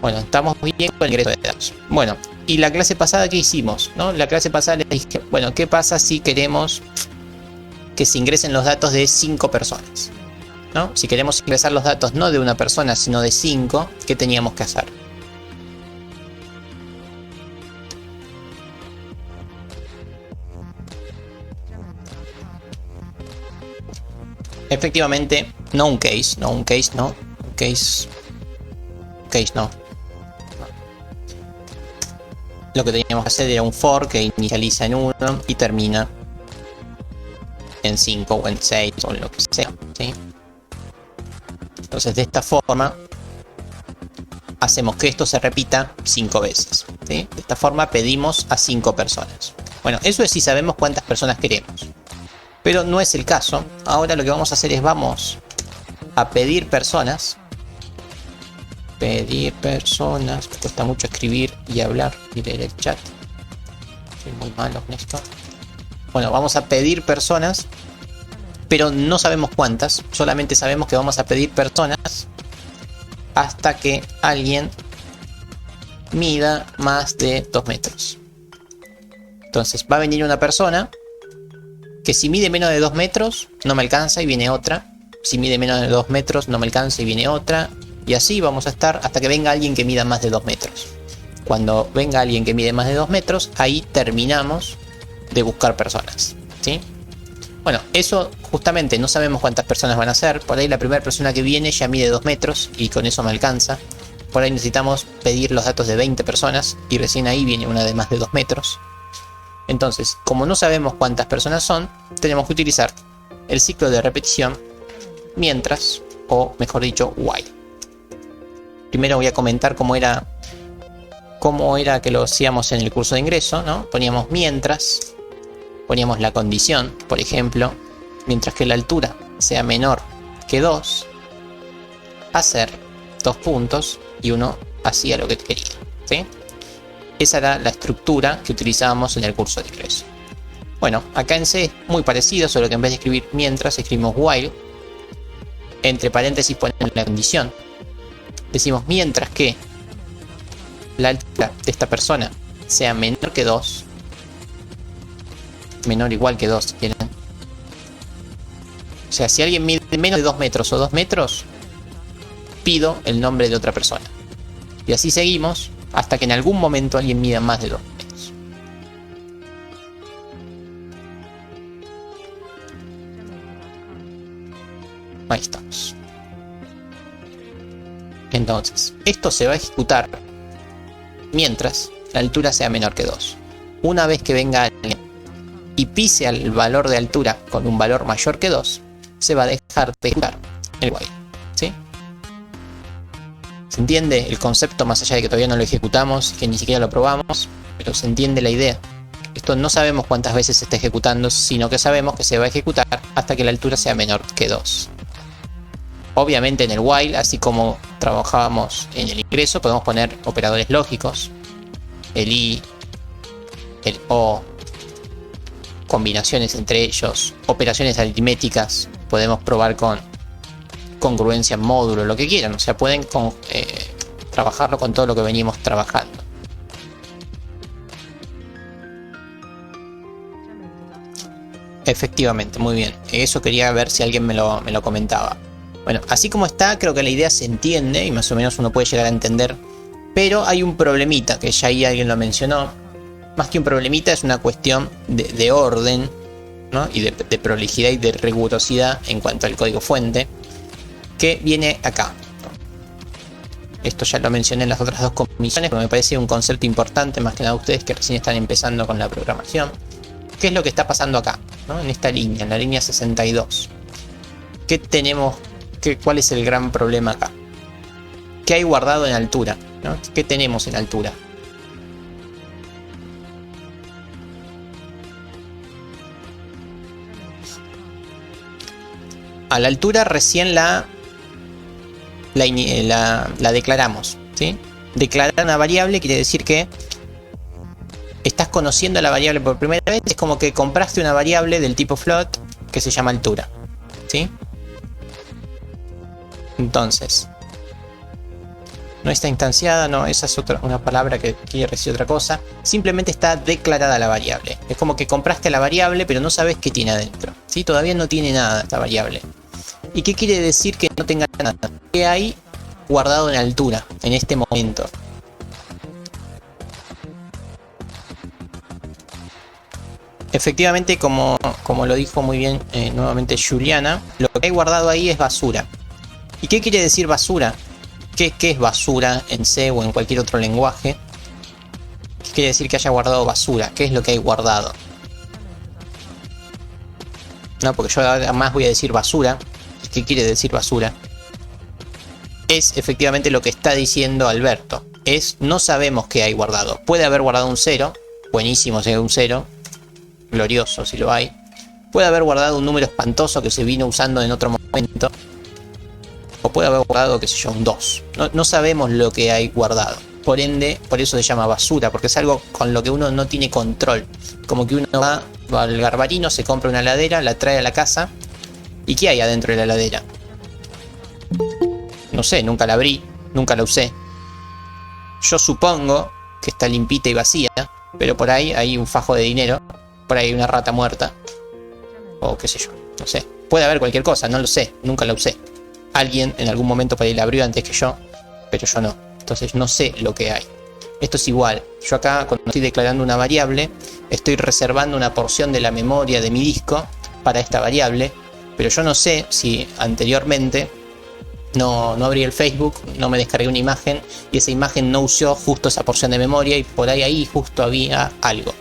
Bueno, estamos bien con el ingreso de datos. Bueno, y la clase pasada, ¿qué hicimos? ¿No? La clase pasada les dije, bueno, ¿qué pasa si queremos que se ingresen los datos de 5 personas? ¿No? Si queremos ingresar los datos no de una persona, sino de 5, ¿qué teníamos que hacer? Efectivamente, no un case, no. Lo que teníamos que hacer era un for que inicializa en 1 y termina en 5 o en 6 o en lo que sea, ¿sí? Entonces de esta forma hacemos que esto se repita 5 veces, ¿sí? De esta forma pedimos a 5 personas. Bueno, eso es si sabemos cuántas personas queremos. Pero no es el caso. Ahora lo que vamos a hacer es vamos a pedir personas. Pedir personas. Me cuesta mucho escribir y hablar y leer el chat. Soy muy malo con esto. Bueno, vamos a pedir personas, pero no sabemos cuántas. Solamente sabemos que vamos a pedir personas hasta que alguien mida más de 2 metros. Entonces va a venir una persona que si mide menos de 2 metros no me alcanza y viene otra. Si mide menos de 2 metros no me alcanza y viene otra. Y así vamos a estar hasta que venga alguien que mida más de 2 metros. Cuando venga alguien que mide más de 2 metros, ahí terminamos de buscar personas, ¿sí? Bueno, eso justamente no sabemos cuántas personas van a ser. Por ahí la primera persona que viene ya mide 2 metros y con eso me alcanza. Por ahí necesitamos pedir los datos de 20 personas y recién ahí viene una de más de 2 metros. Entonces, como no sabemos cuántas personas son, tenemos que utilizar el ciclo de repetición mientras, o mejor dicho, while. Primero voy a comentar cómo era que lo hacíamos en el curso de ingreso, ¿no? Poníamos mientras, poníamos la condición, por ejemplo, mientras que la altura sea menor que 2, hacer 2 puntos y uno hacía lo que quería, ¿sí? Esa era la estructura que utilizábamos en el curso de ingreso. Bueno, acá en C es muy parecido, solo que en vez de escribir mientras, escribimos while. Entre paréntesis ponemos la condición. Decimos mientras que la altura de esta persona sea menor que 2. Menor o igual que 2, si quieren. O sea, si alguien mide menos de 2 metros o 2 metros, pido el nombre de otra persona. Y así seguimos hasta que en algún momento alguien mida más de 2 metros. Ahí estamos. Entonces, esto se va a ejecutar mientras la altura sea menor que 2. Una vez que venga alguien y pise al valor de altura con un valor mayor que 2, se va a dejar de ejecutar el while, ¿sí? ¿Se entiende el concepto más allá de que todavía no lo ejecutamos, que ni siquiera lo probamos? Pero se entiende la idea. Esto no sabemos cuántas veces se está ejecutando, sino que sabemos que se va a ejecutar hasta que la altura sea menor que 2. Obviamente en el while, así como trabajábamos en el ingreso, podemos poner operadores lógicos, el i, el o, combinaciones entre ellos, operaciones aritméticas, podemos probar con congruencia en módulo, lo que quieran. O sea, pueden trabajarlo con todo lo que venimos trabajando. Efectivamente, muy bien. Eso quería ver si alguien me lo comentaba. Bueno, así como está, creo que la idea se entiende y más o menos uno puede llegar a entender. Pero hay un problemita, que ya ahí alguien lo mencionó. Más que un problemita, es una cuestión de orden, ¿no? Y de prolijidad y de rigurosidad en cuanto al código fuente, que viene acá. Esto ya lo mencioné en las otras dos comisiones, pero me parece un concepto importante, más que nada ustedes que recién están empezando con la programación. ¿Qué es lo que está pasando acá, ¿no? En esta línea, en la línea 62? ¿Qué tenemos? ¿Cuál es el gran problema acá? ¿Qué hay guardado en altura, ¿no? ¿Qué tenemos en altura? A la altura recién la declaramos, ¿sí? Declarar una variable quiere decir que estás conociendo la variable por primera vez. Es como que compraste una variable del tipo float que se llama altura, ¿sí? Entonces, no está instanciada, no, esa es una palabra que quiere decir otra cosa. Simplemente está declarada la variable. Es como que compraste la variable pero no sabes qué tiene adentro, ¿sí? Todavía no tiene nada esta variable. ¿Y qué quiere decir que no tenga nada? ¿Qué hay guardado en altura en este momento? Efectivamente, como lo dijo muy bien nuevamente Juliana, lo que hay guardado ahí es basura. ¿Y qué quiere decir basura? ¿Qué es basura en C o en cualquier otro lenguaje? ¿Qué quiere decir que haya guardado basura? ¿Qué es lo que hay guardado? No, porque yo además voy a decir basura. ¿Qué quiere decir basura? Es efectivamente lo que está diciendo Alberto. No sabemos qué hay guardado. Puede haber guardado un 0. Buenísimo si hay un 0. Glorioso si lo hay. Puede haber guardado un número espantoso que se vino usando en otro momento. O puede haber guardado, qué sé yo, un 2. No sabemos lo que hay guardado. Por ende, por eso se llama basura. Porque es algo con lo que uno no tiene control. Como que uno va al Garbarino, se compra una heladera, la trae a la casa. ¿Y qué hay adentro de la heladera? No sé, nunca la abrí, nunca la usé. Yo supongo que está limpita y vacía, pero por ahí hay un fajo de dinero, por ahí hay una rata muerta, o qué sé yo, no sé. Puede haber cualquier cosa, no lo sé, nunca la usé. Alguien en algún momento por ahí la abrió antes que yo, pero yo no. Entonces no sé lo que hay. Esto es igual. Yo acá, cuando estoy declarando una variable, estoy reservando una porción de la memoria de mi disco para esta variable. Pero yo no sé si anteriormente no abrí el Facebook, no me descargué una imagen y esa imagen no usó justo esa porción de memoria y por ahí justo había algo.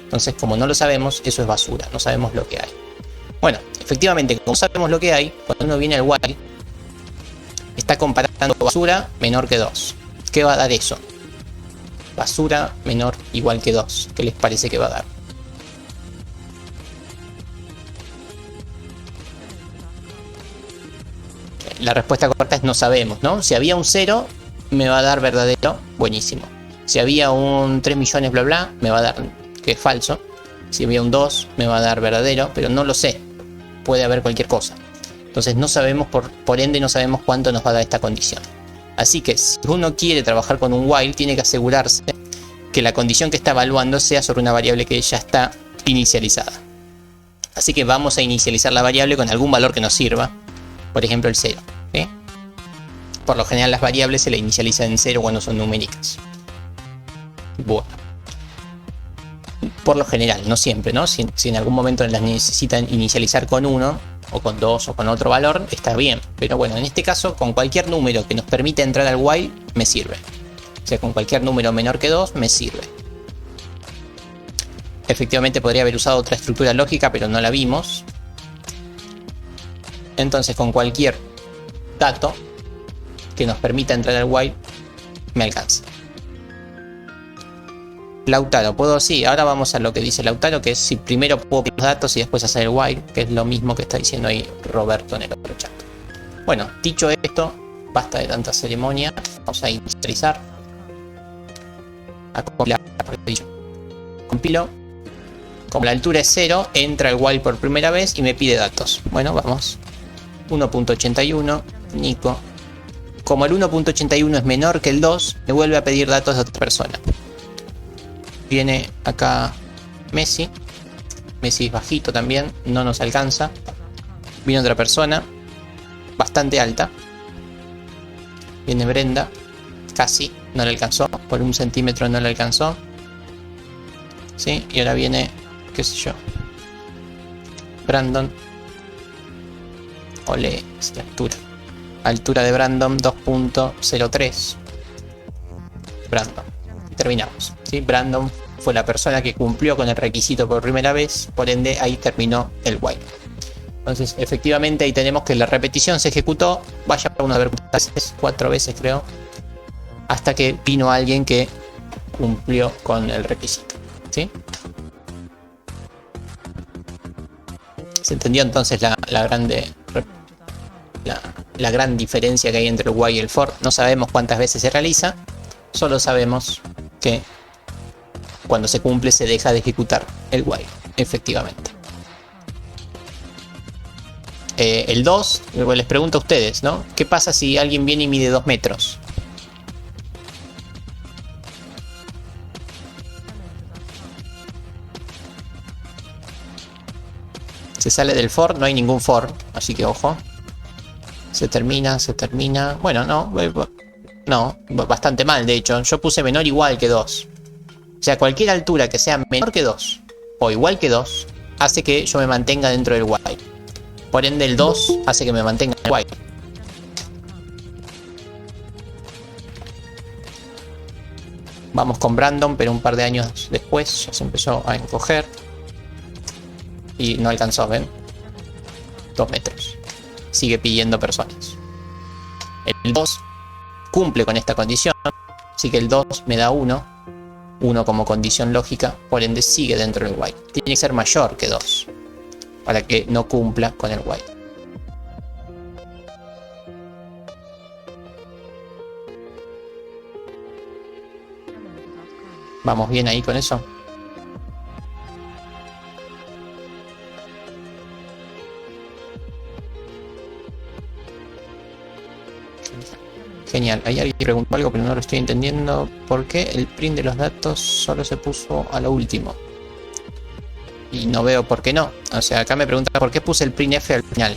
Entonces, como no lo sabemos, eso es basura, no sabemos lo que hay. Bueno, efectivamente, como sabemos lo que hay, cuando uno viene al while, está comparando basura menor que 2. ¿Qué va a dar eso? Basura menor igual que 2. ¿Qué les parece que va a dar? La respuesta correcta es no sabemos, ¿no? Si había un 0, me va a dar verdadero, buenísimo. Si había un 3 millones bla bla, me va a dar que es falso. Si había un 2, me va a dar verdadero, pero no lo sé. Puede haber cualquier cosa. Entonces no sabemos, por ende no sabemos cuánto nos va a dar esta condición. Así que si uno quiere trabajar con un while, tiene que asegurarse que la condición que está evaluando sea sobre una variable que ya está inicializada. Así que vamos a inicializar la variable con algún valor que nos sirva. Por ejemplo el 0. ¿Sí? Por lo general las variables se le inicializan en 0 cuando son numéricas. Bueno. Por lo general, no siempre, ¿no? Si en algún momento las necesitan inicializar con 1 o con 2 o con otro valor, está bien. Pero bueno, en este caso con cualquier número que nos permita entrar al while me sirve. O sea, con cualquier número menor que 2 me sirve. Efectivamente podría haber usado otra estructura lógica, pero no la vimos. Entonces con cualquier dato que nos permita entrar al while me alcanza. Lautaro, ¿puedo? Sí, ahora vamos a lo que dice Lautaro, que es si primero puedo pedir los datos y después hacer el while, que es lo mismo que está diciendo ahí Roberto en el otro chat. Bueno, dicho esto, basta de tanta ceremonia, vamos a inicializar. A compilar, compilo. Como la altura es 0, entra el while por primera vez y me pide datos. Bueno, vamos. 1.81, Nico, Como el 1.81 es menor que el 2, me vuelve a pedir datos de otra persona. Viene acá Messi. Messi es bajito también, no nos alcanza. Viene otra persona, bastante alta. Viene Brenda, casi, no le alcanzó. Por 1 centímetro no le alcanzó. ¿Sí? Y ahora viene, qué sé yo, Brandon. Ole, es de altura. Altura de Brandon 2.03. Brandon. Terminamos. ¿Sí? Brandon fue la persona que cumplió con el requisito por primera vez. Por ende, ahí terminó el while. Entonces, efectivamente, ahí tenemos que la repetición se ejecutó. Vaya uno a ver 4 veces, creo. Hasta que vino alguien que cumplió con el requisito. ¿Sí? ¿Se entendió entonces la gran diferencia que hay entre el while y el for? No sabemos cuántas veces se realiza, solo sabemos que cuando se cumple se deja de ejecutar el while, efectivamente. El 2, les pregunto a ustedes, ¿no? ¿Qué pasa si alguien viene y mide 2 metros? Se sale del for, no hay ningún for, así que ojo. Se termina. Bueno, no, bastante mal, de hecho. Yo puse menor igual que 2. O sea, cualquier altura que sea menor que 2 o igual que 2 hace que yo me mantenga dentro del while. Por ende, el 2 hace que me mantenga en el while. Vamos con Brandon, pero un par de años después ya se empezó a encoger. Y no alcanzó, ¿ven? 2 metros. Sigue pidiendo personas. El 2 cumple con esta condición. Así que el 2 me da 1. 1 como condición lógica. Por ende sigue dentro del while. Tiene que ser mayor que 2. Para que no cumpla con el while. ¿Vamos bien ahí con eso? Genial, hay alguien que preguntó algo pero no lo estoy entendiendo. ¿Por qué el print de los datos solo se puso a lo último? Y no veo por qué no. O sea, acá me pregunta por qué puse el print F al final.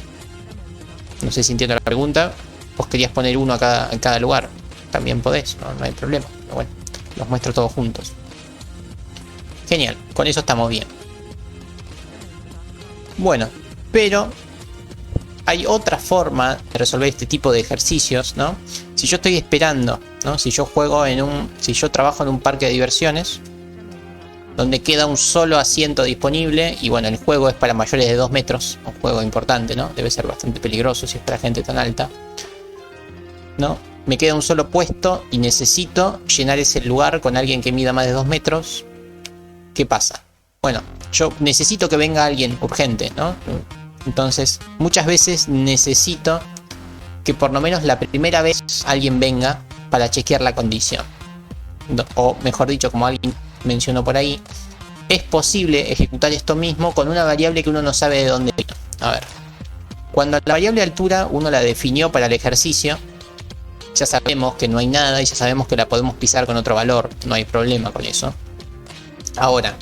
No sé si entiendo la pregunta. Vos querías poner uno en cada lugar. También podés, no hay problema. Pero bueno, los muestro todos juntos. Genial, con eso estamos bien. Bueno, pero hay otra forma de resolver este tipo de ejercicios, ¿no? Si yo estoy esperando, ¿no? Si yo trabajo en un parque de diversiones donde queda un solo asiento disponible y bueno, el juego es para mayores de 2 metros, un juego importante, ¿no? Debe ser bastante peligroso si es para gente tan alta, ¿no? Me queda un solo puesto y necesito llenar ese lugar con alguien que mida más de 2 metros. ¿Qué pasa? Bueno, yo necesito que venga alguien urgente, ¿no? Entonces, muchas veces necesito que por lo menos la primera vez alguien venga para chequear la condición. O mejor dicho, como alguien mencionó por ahí, es posible ejecutar esto mismo con una variable que uno no sabe de dónde viene. A ver, cuando la variable altura uno la definió para el ejercicio, ya sabemos que no hay nada y ya sabemos que la podemos pisar con otro valor, no hay problema con eso. Ahora,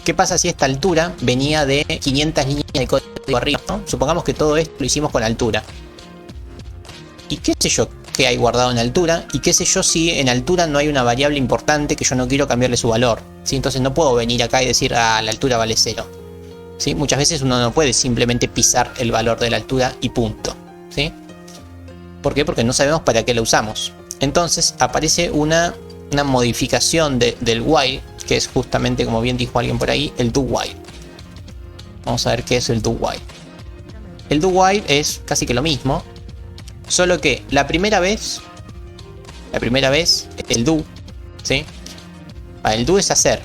¿qué pasa si esta altura venía de 500 líneas de código arriba, ¿no? Supongamos que todo esto lo hicimos con altura. ¿Y qué sé yo qué hay guardado en altura? ¿Y qué sé yo si en altura no hay una variable importante que yo no quiero cambiarle su valor? ¿Sí? Entonces no puedo venir acá y decir, la altura vale 0. ¿Sí? Muchas veces uno no puede simplemente pisar el valor de la altura y punto. ¿Sí? ¿Por qué? Porque no sabemos para qué la usamos. Entonces aparece una modificación del while, que es justamente, como bien dijo alguien por ahí, el do while. Vamos a ver qué es el do while. El do while es casi que lo mismo, solo que la primera vez el do, ¿sí? El do es hacer,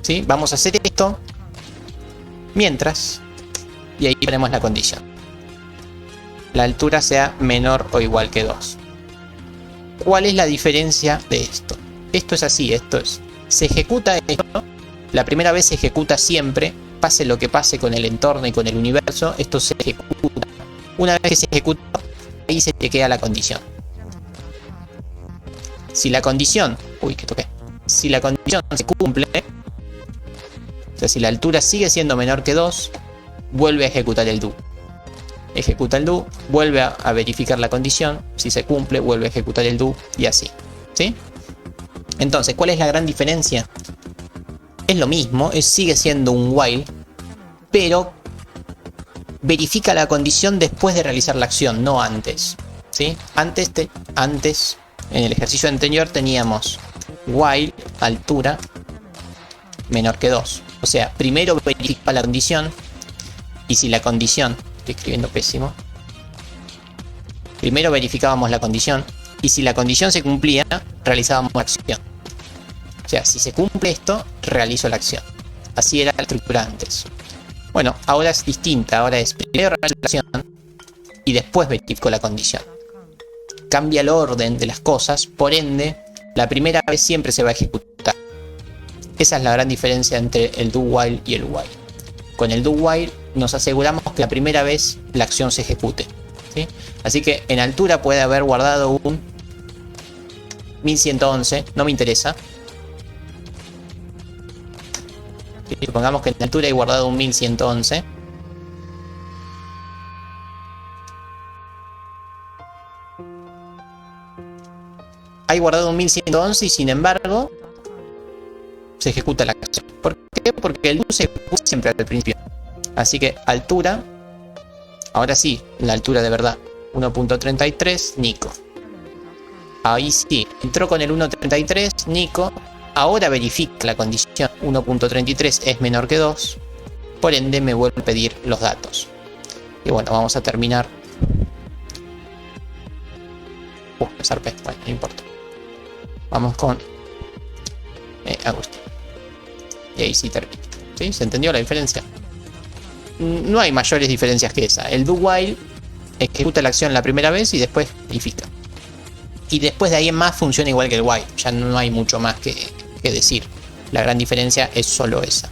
¿sí? Vamos a hacer esto mientras, y ahí ponemos la condición, la altura sea menor o igual que 2. ¿Cuál es la diferencia de esto? Esto es así, se ejecuta esto, la primera vez se ejecuta siempre, pase lo que pase con el entorno y con el universo, esto se ejecuta. Una vez que se ejecuta, ahí se chequea la condición. Si la condición... Uy, que toqué. Si la condición se cumple, o sea, si la altura sigue siendo menor que 2, vuelve a ejecutar el do. Ejecuta el do, vuelve a verificar la condición. Si se cumple, vuelve a ejecutar el do y así. ¿Sí? Entonces, ¿cuál es la gran diferencia? Es lo mismo, sigue siendo un while, pero verifica la condición después de realizar la acción, no antes. ¿Sí? Antes, en el ejercicio anterior teníamos while altura menor que 2. O sea, primero verifica la condición y si la condición... Estoy escribiendo pésimo. Primero verificábamos la condición y si la condición se cumplía, realizábamos la acción. O sea, si se cumple esto, realizo la acción. Así era la estructura antes. Bueno, ahora es distinta. Ahora es primero realizo la acción y después verifico la condición. Cambia el orden de las cosas, por ende, la primera vez siempre se va a ejecutar. Esa es la gran diferencia entre el do while y el while. Con el do while nos aseguramos que la primera vez la acción se ejecute, ¿sí? Así que en altura puede haber guardado un 1111, no me interesa. Supongamos que en altura he guardado un 1111. Hay guardado un 1111 y sin embargo se ejecuta la acción. ¿Por qué? Porque el do se ejecuta siempre al principio. Así que altura, ahora sí, la altura de verdad, 1.33, Nico. Ahí sí, entró con el 1.33, Nico. Ahora verifica la condición, 1.33 es menor que 2. Por ende me vuelve a pedir los datos. Y bueno, vamos a terminar. Me zarpé, bueno, no importa. Vamos con Agustín. Y ahí sí termina. ¿Sí? ¿Se entendió la diferencia? No hay mayores diferencias que esa. El do while ejecuta la acción la primera vez y después verifica. Y después de ahí en más funciona igual que el while. Ya no hay mucho más que decir. La gran diferencia es solo esa.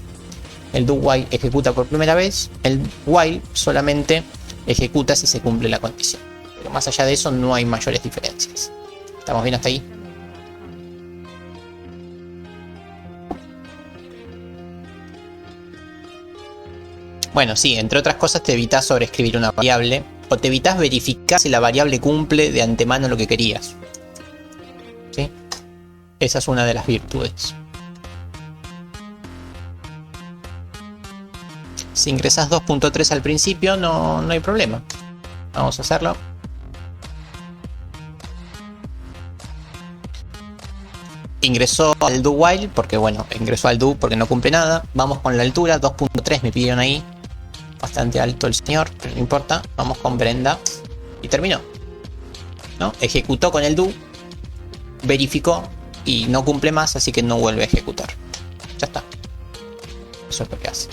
El do while ejecuta por primera vez. El while solamente ejecuta si se cumple la condición. Pero más allá de eso no hay mayores diferencias. ¿Estamos bien hasta ahí? Bueno, sí, entre otras cosas te evitas sobreescribir una variable o te evitas verificar si la variable cumple de antemano lo que querías. ¿Sí? Esa es una de las virtudes. Si ingresas 2.3 al principio no hay problema. Vamos a hacerlo. Ingresó al do while porque bueno, ingresó al do porque no cumple nada. Vamos con la altura, 2.3 me pidieron ahí. Bastante alto el señor, pero no importa. Vamos con Brenda. Y terminó, ¿no? Ejecutó con el do, verificó y no cumple más, así que no vuelve a ejecutar. Ya está. Eso es lo que hace.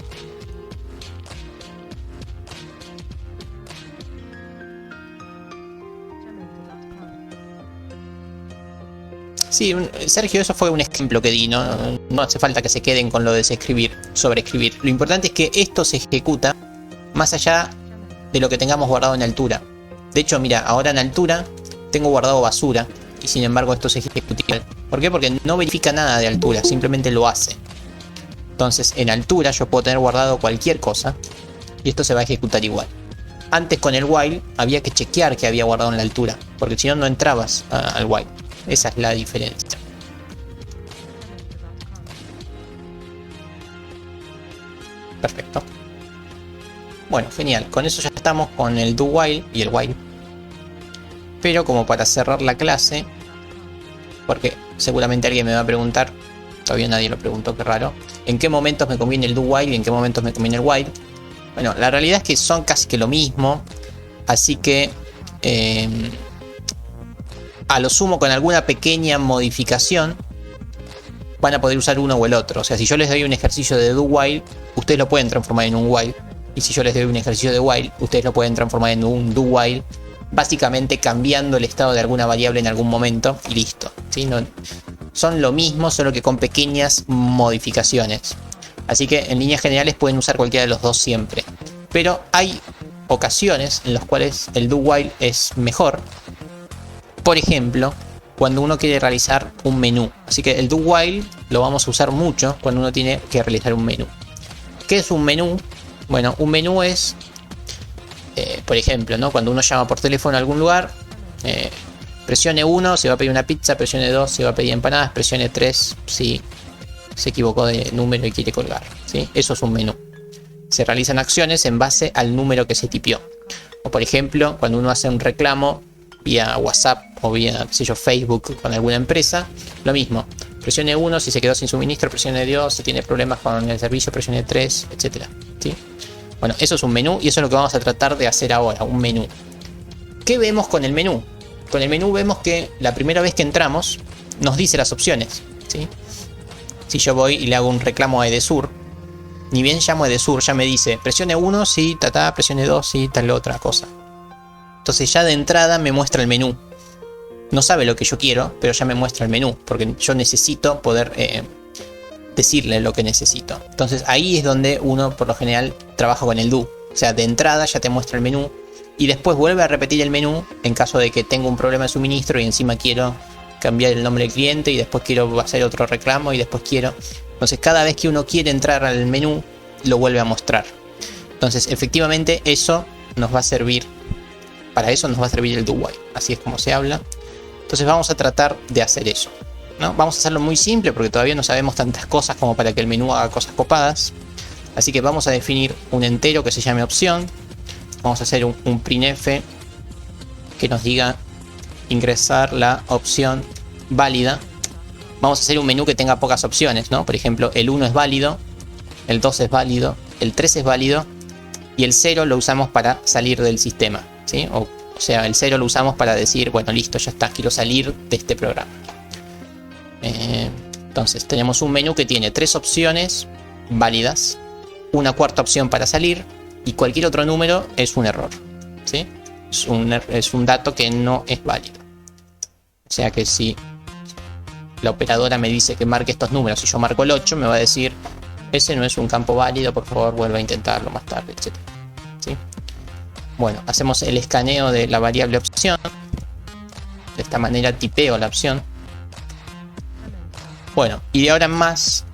Sí, Sergio, eso fue un ejemplo que di, no hace falta que se queden con lo de sobreescribir. Lo importante es que esto se ejecuta más allá de lo que tengamos guardado en altura. De hecho, mira, ahora en altura tengo guardado basura y sin embargo esto se ejecuta igual. ¿Por qué? Porque no verifica nada de altura, simplemente lo hace. Entonces, en altura yo puedo tener guardado cualquier cosa y esto se va a ejecutar igual. Antes con el while había que chequear que había guardado en la altura, porque si no, no entrabas al while. Esa es la diferencia. Perfecto. Bueno, genial. Con eso ya estamos con el do while y el while. Pero como para cerrar la clase, porque seguramente alguien me va a preguntar, todavía nadie lo preguntó, qué raro, ¿en qué momentos me conviene el do while y en qué momentos me conviene el while? Bueno, la realidad es que son casi que lo mismo, así que a lo sumo con alguna pequeña modificación van a poder usar uno o el otro. O sea, si yo les doy un ejercicio de do while, ustedes lo pueden transformar en un while. Y si yo les doy un ejercicio de while, ustedes lo pueden transformar en un do while, básicamente cambiando el estado de alguna variable en algún momento y listo, ¿sí? No, son lo mismo, solo que con pequeñas modificaciones. Así que en líneas generales pueden usar cualquiera de los dos siempre. Pero hay ocasiones en las cuales el do while es mejor. Por ejemplo, cuando uno quiere realizar un menú. Así que el do while lo vamos a usar mucho cuando uno tiene que realizar un menú. ¿Qué es un menú? Bueno, un menú es, por ejemplo, ¿no? Cuando uno llama por teléfono a algún lugar, presione 1 si va a pedir una pizza, presione 2 si va a pedir empanadas, presione 3 si se equivocó de número y quiere colgar, ¿sí? Eso es un menú. Se realizan acciones en base al número que se tipió. O por ejemplo, cuando uno hace un reclamo vía WhatsApp o vía, qué sé yo, Facebook con alguna empresa, lo mismo. Presione 1 si se quedó sin suministro, presione 2 si tiene problemas con el servicio, presione 3, etc. ¿Sí? Bueno, eso es un menú y eso es lo que vamos a tratar de hacer ahora, un menú. ¿Qué vemos con el menú? Con el menú vemos que la primera vez que entramos nos dice las opciones, ¿sí? Si yo voy y le hago un reclamo a Edesur, ni bien llamo a Edesur, ya me dice presione 1 si presione 2 si tal otra cosa. Entonces ya de entrada me muestra el menú. No sabe lo que yo quiero, pero ya me muestra el menú, porque yo necesito poder decirle lo que necesito. Entonces ahí es donde uno por lo general trabaja con el do. O sea, de entrada ya te muestra el menú y después vuelve a repetir el menú en caso de que tenga un problema de suministro y encima quiero cambiar el nombre del cliente y después quiero hacer otro reclamo y después quiero... Entonces cada vez que uno quiere entrar al menú lo vuelve a mostrar. Entonces efectivamente eso nos va a servir, para eso nos va a servir el do while. Así es como se habla. Entonces vamos a tratar de hacer eso, ¿no? Vamos a hacerlo muy simple porque todavía no sabemos tantas cosas como para que el menú haga cosas copadas. Así que vamos a definir un entero que se llame opción. Vamos a hacer un printf que nos diga ingresar la opción válida. Vamos a hacer un menú que tenga pocas opciones, ¿no? Por ejemplo, el 1 es válido, el 2 es válido, el 3 es válido y el 0 lo usamos para salir del sistema, ¿sí? O sea, el 0 lo usamos para decir, bueno, listo, ya está, quiero salir de este programa. Entonces, tenemos un menú que tiene 3 opciones válidas, una cuarta opción para salir y cualquier otro número es un error, ¿sí? Es un dato que no es válido. O sea que si la operadora me dice que marque estos números y yo marco el 8, me va a decir, ese no es un campo válido, por favor vuelva a intentarlo más tarde, etc. ¿Sí? Bueno, hacemos el escaneo de la variable opción. De esta manera tipeo la opción. Bueno, y de ahora en más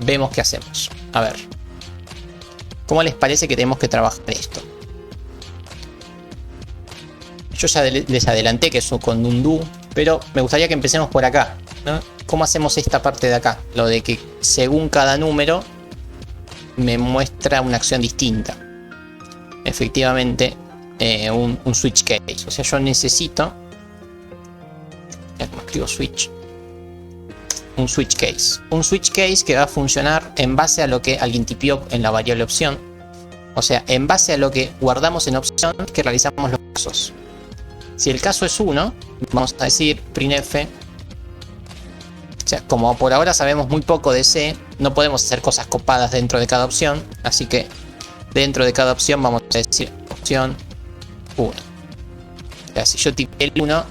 vemos qué hacemos. A ver, ¿cómo les parece que tenemos que trabajar esto? Yo ya les adelanté que es con un do, pero me gustaría que empecemos por acá, ¿no? ¿Cómo hacemos esta parte de acá? Lo de que según cada número me muestra una acción distinta. Efectivamente, un switch case. O sea, yo necesito, ya como escribo switch, un switch case. Un switch case que va a funcionar en base a lo que alguien tipió en la variable opción. O sea, en base a lo que guardamos en opción que realizamos los casos. Si el caso es 1, vamos a decir printf. O sea, como por ahora sabemos muy poco de C, no podemos hacer cosas copadas dentro de cada opción. Así que dentro de cada opción vamos a decir opción 1. O sea, si yo tipé el 1,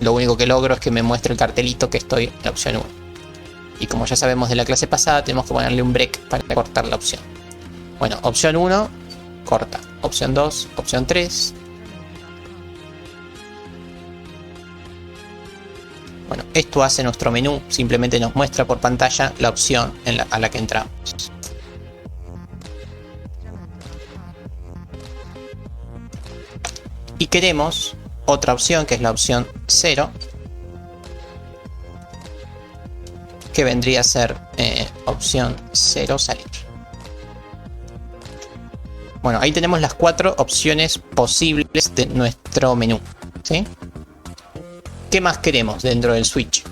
lo único que logro es que me muestre el cartelito que estoy en la opción 1. Y como ya sabemos de la clase pasada, tenemos que ponerle un break para cortar la opción. Bueno, opción 1, corta. Opción 2, opción 3. Bueno, esto hace nuestro menú, simplemente nos muestra por pantalla la opción a la que entramos. Y queremos otra opción, que es la opción 0, que vendría a ser opción 0 salir. Bueno, ahí tenemos las 4 opciones posibles de nuestro menú, ¿sí? ¿Qué más queremos dentro del switch?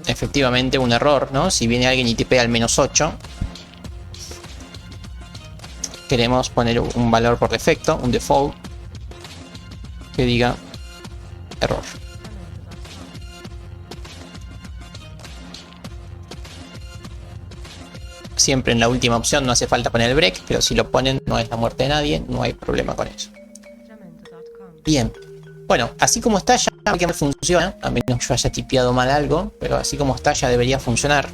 Efectivamente un error, ¿no? Si viene alguien y tipea al -8, queremos poner un valor por defecto, un default, que diga error. Siempre en la última opción no hace falta poner el break, pero si lo ponen no es la muerte de nadie, no hay problema con eso. Bien, Bueno, así como está ya que me funciona, a menos que yo haya tipeado mal algo, pero así como está ya debería funcionar.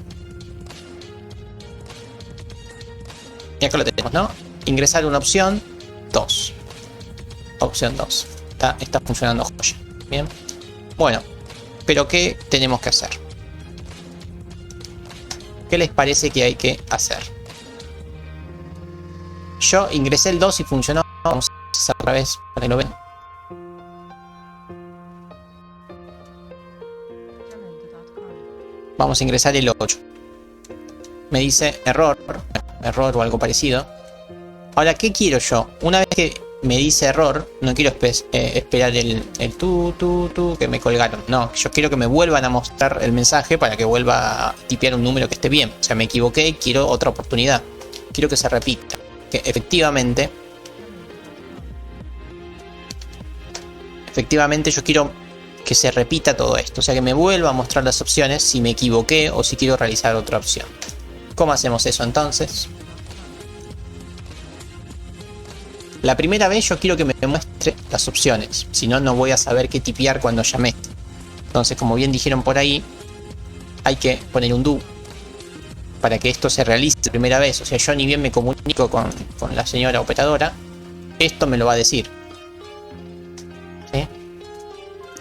Y acá lo tenemos, ¿no? Ingresar una opción 2. Opción 2. Está funcionando joya. Bien. Bueno, pero ¿qué tenemos que hacer? ¿Qué les parece que hay que hacer? Yo ingresé el 2 y funcionó. Vamos a hacer otra vez para que lo vean. Vamos a ingresar el 8. Me dice error o algo parecido. Ahora, ¿qué quiero yo? Una vez que me dice error, no quiero esperar el tu que me colgaron. No, yo quiero que me vuelvan a mostrar el mensaje para que vuelva a tipear un número que esté bien. O sea, me equivoqué, quiero otra oportunidad. Quiero que se repita. Que efectivamente yo quiero que se repita todo esto. O sea, que me vuelva a mostrar las opciones si me equivoqué o si quiero realizar otra opción. ¿Cómo hacemos eso entonces? La primera vez yo quiero que me muestre las opciones, si no, no voy a saber qué tipear cuando llamé. Entonces, como bien dijeron por ahí, hay que poner un do para que esto se realice la primera vez. O sea, yo ni bien me comunico con la señora operadora, esto me lo va a decir. ¿Sí?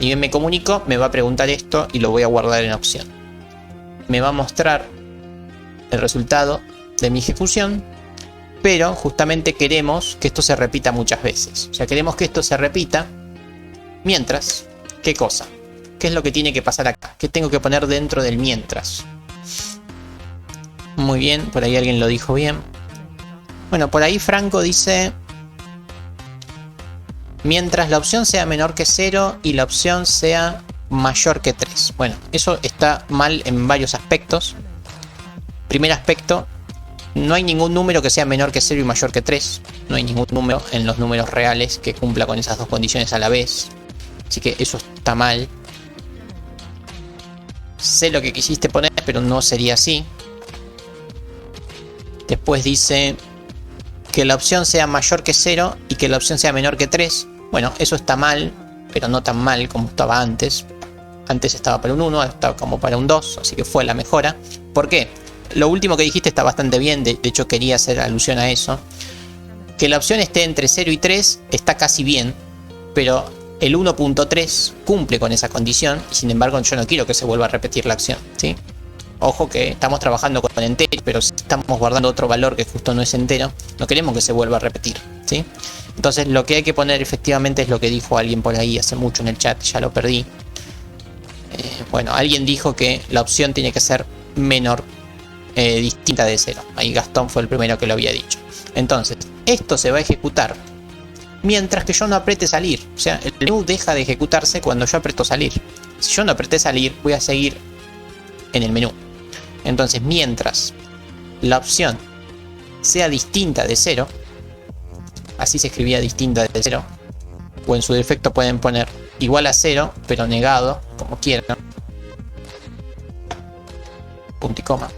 Ni bien me comunico, me va a preguntar esto y lo voy a guardar en opción. Me va a mostrar el resultado de mi ejecución. Pero justamente queremos que esto se repita muchas veces. O sea, queremos que esto se repita mientras. ¿Qué cosa? ¿Qué es lo que tiene que pasar acá? ¿Qué tengo que poner dentro del mientras? Muy bien, por ahí alguien lo dijo bien. Bueno, por ahí Franco dice: mientras la opción sea menor que 0 y la opción sea mayor que 3. Bueno, eso está mal en varios aspectos. Primer aspecto: no hay ningún número que sea menor que 0 y mayor que 3. No hay ningún número en los números reales que cumpla con esas dos condiciones a la vez. Así que eso está mal. Sé lo que quisiste poner, pero no sería así. Después dice que la opción sea mayor que 0 y que la opción sea menor que 3. Bueno, eso está mal, pero no tan mal como estaba antes. Antes estaba para un 1, ahora está como para un 2, así que fue la mejora. ¿Por qué? Lo último que dijiste está bastante bien, de hecho quería hacer alusión a eso. Que la opción esté entre 0 y 3 está casi bien, pero el 1.3 cumple con esa condición y sin embargo yo no quiero que se vuelva a repetir la acción, ¿sí? Ojo que estamos trabajando con enteros, pero si estamos guardando otro valor que justo no es entero, no queremos que se vuelva a repetir, ¿sí? Entonces lo que hay que poner efectivamente es lo que dijo alguien por ahí hace mucho en el chat, ya lo perdí. Bueno, alguien dijo que la opción tiene que ser menor, distinta de 0. Ahí Gastón fue el primero que lo había dicho. Entonces, esto se va a ejecutar mientras que yo no apriete salir. O sea, el menú deja de ejecutarse cuando yo aprieto salir. Si yo no apreté salir, voy a seguir en el menú. Entonces, mientras la opción sea distinta de 0, así se escribía distinta de 0, o en su defecto pueden poner igual a 0, pero negado, como quieran, punto y coma.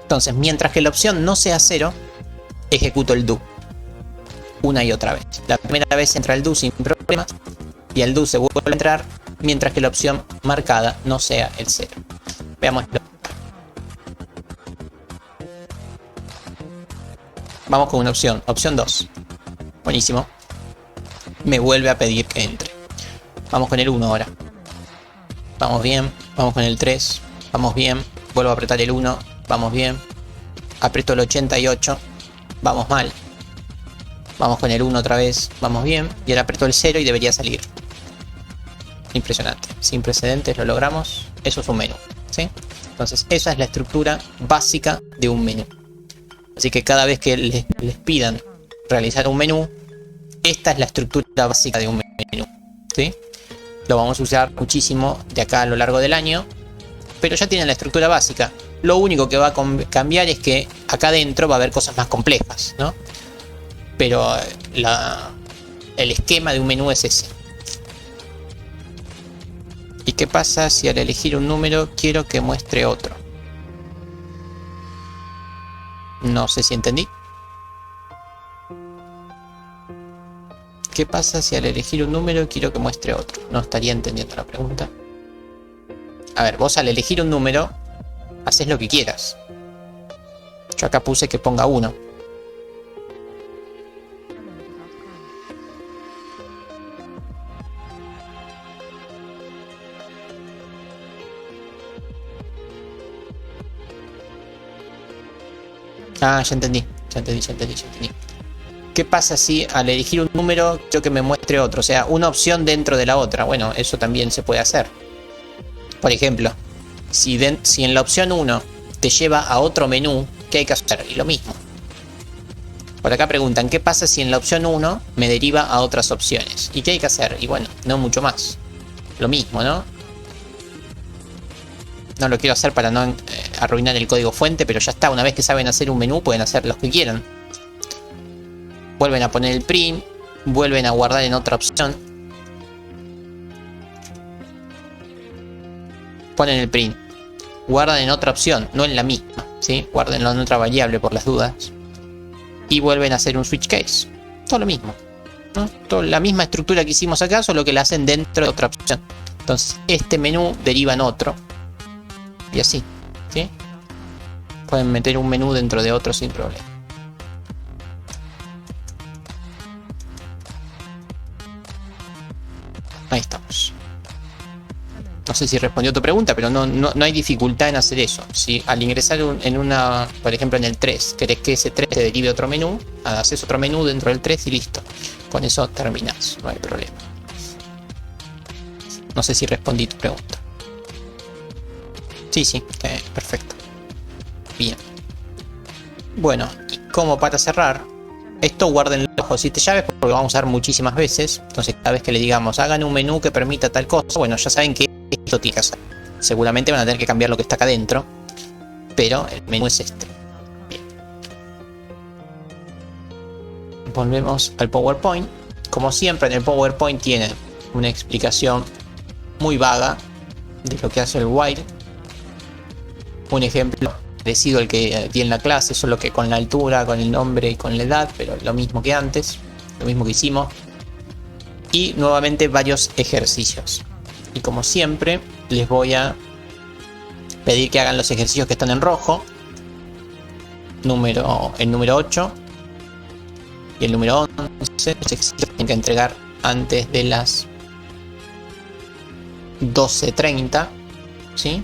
Entonces, mientras que la opción no sea 0, ejecuto el do una y otra vez. La primera vez entra el do sin problemas y el do se vuelve a entrar mientras que la opción marcada no sea el 0. Veámoslo. Vamos con una opción 2. Buenísimo. Me vuelve a pedir que entre. Vamos con el 1 ahora. Vamos bien. Vamos con el 3. Vamos bien. Vuelvo a apretar el 1. Vamos bien. Aprieto el 88. Vamos mal. Vamos con el 1 otra vez. Vamos bien. Y ahora aprieto el 0 y debería salir. Impresionante. Sin precedentes lo logramos. Eso es un menú, ¿sí? Entonces esa es la estructura básica de un menú. Así que cada vez que les pidan realizar un menú, esta es la estructura básica de un menú, ¿sí? Lo vamos a usar muchísimo de acá a lo largo del año, pero ya tienen la estructura básica. Lo único que va a cambiar es que acá adentro va a haber cosas más complejas, ¿no? Pero el esquema de un menú es ese. ¿Y qué pasa si al elegir un número quiero que muestre otro? No sé si entendí. ¿Qué pasa si al elegir un número quiero que muestre otro? No estaría entendiendo la pregunta. A ver, vos al elegir un número haces lo que quieras. Yo acá puse que ponga 1. Ah, ya entendí. ¿Qué pasa si al elegir un número quiero que me muestre otro? O sea, una opción dentro de la otra. Bueno, eso también se puede hacer. Por ejemplo, si en la opción 1 te lleva a otro menú, ¿qué hay que hacer? Y lo mismo. Por acá preguntan, ¿qué pasa si en la opción 1 me deriva a otras opciones? ¿Y qué hay que hacer? Y bueno, no mucho más. Lo mismo, ¿no? No lo quiero hacer para no arruinar el código fuente, pero ya está. Una vez que saben hacer un menú, pueden hacer los que quieran. Vuelven a poner el print, vuelven a guardar en otra opción. Ponen el print, guardan en otra opción, no en la misma, ¿sí? Guárdenlo en otra variable por las dudas. Y vuelven a hacer un switch case. Todo lo mismo, ¿no? Toda la misma estructura que hicimos acá, solo que la hacen dentro de otra opción. Entonces, este menú deriva en otro. Y así, ¿sí? Pueden meter un menú dentro de otro sin problema. Ahí estamos. No sé si respondió tu pregunta, pero no hay dificultad en hacer eso. Si al ingresar por ejemplo en el 3, querés que ese 3 te derive otro menú, haces otro menú dentro del 3 y listo. Con eso terminás, no hay problema. No sé si respondí tu pregunta. Sí, perfecto. Bien. Bueno, y como para cerrar, esto guárdenlo bajo 7 llaves porque lo vamos a usar muchísimas veces. Entonces cada vez que le digamos hagan un menú que permita tal cosa, bueno, ya saben que esto tiene que hacer. Seguramente van a tener que cambiar lo que está acá adentro, pero el menú es este. Bien. Volvemos al PowerPoint. Como siempre en el PowerPoint tiene una explicación muy vaga de lo que hace el while. Un ejemplo parecido al que tiene en la clase, solo que con la altura, con el nombre y con la edad, pero lo mismo que antes, lo mismo que hicimos. Y nuevamente varios ejercicios. Y como siempre, les voy a pedir que hagan los ejercicios que están en rojo. El número 8 y el número 11. Los ejercicios tienen que entregar antes de las 12:30, ¿sí?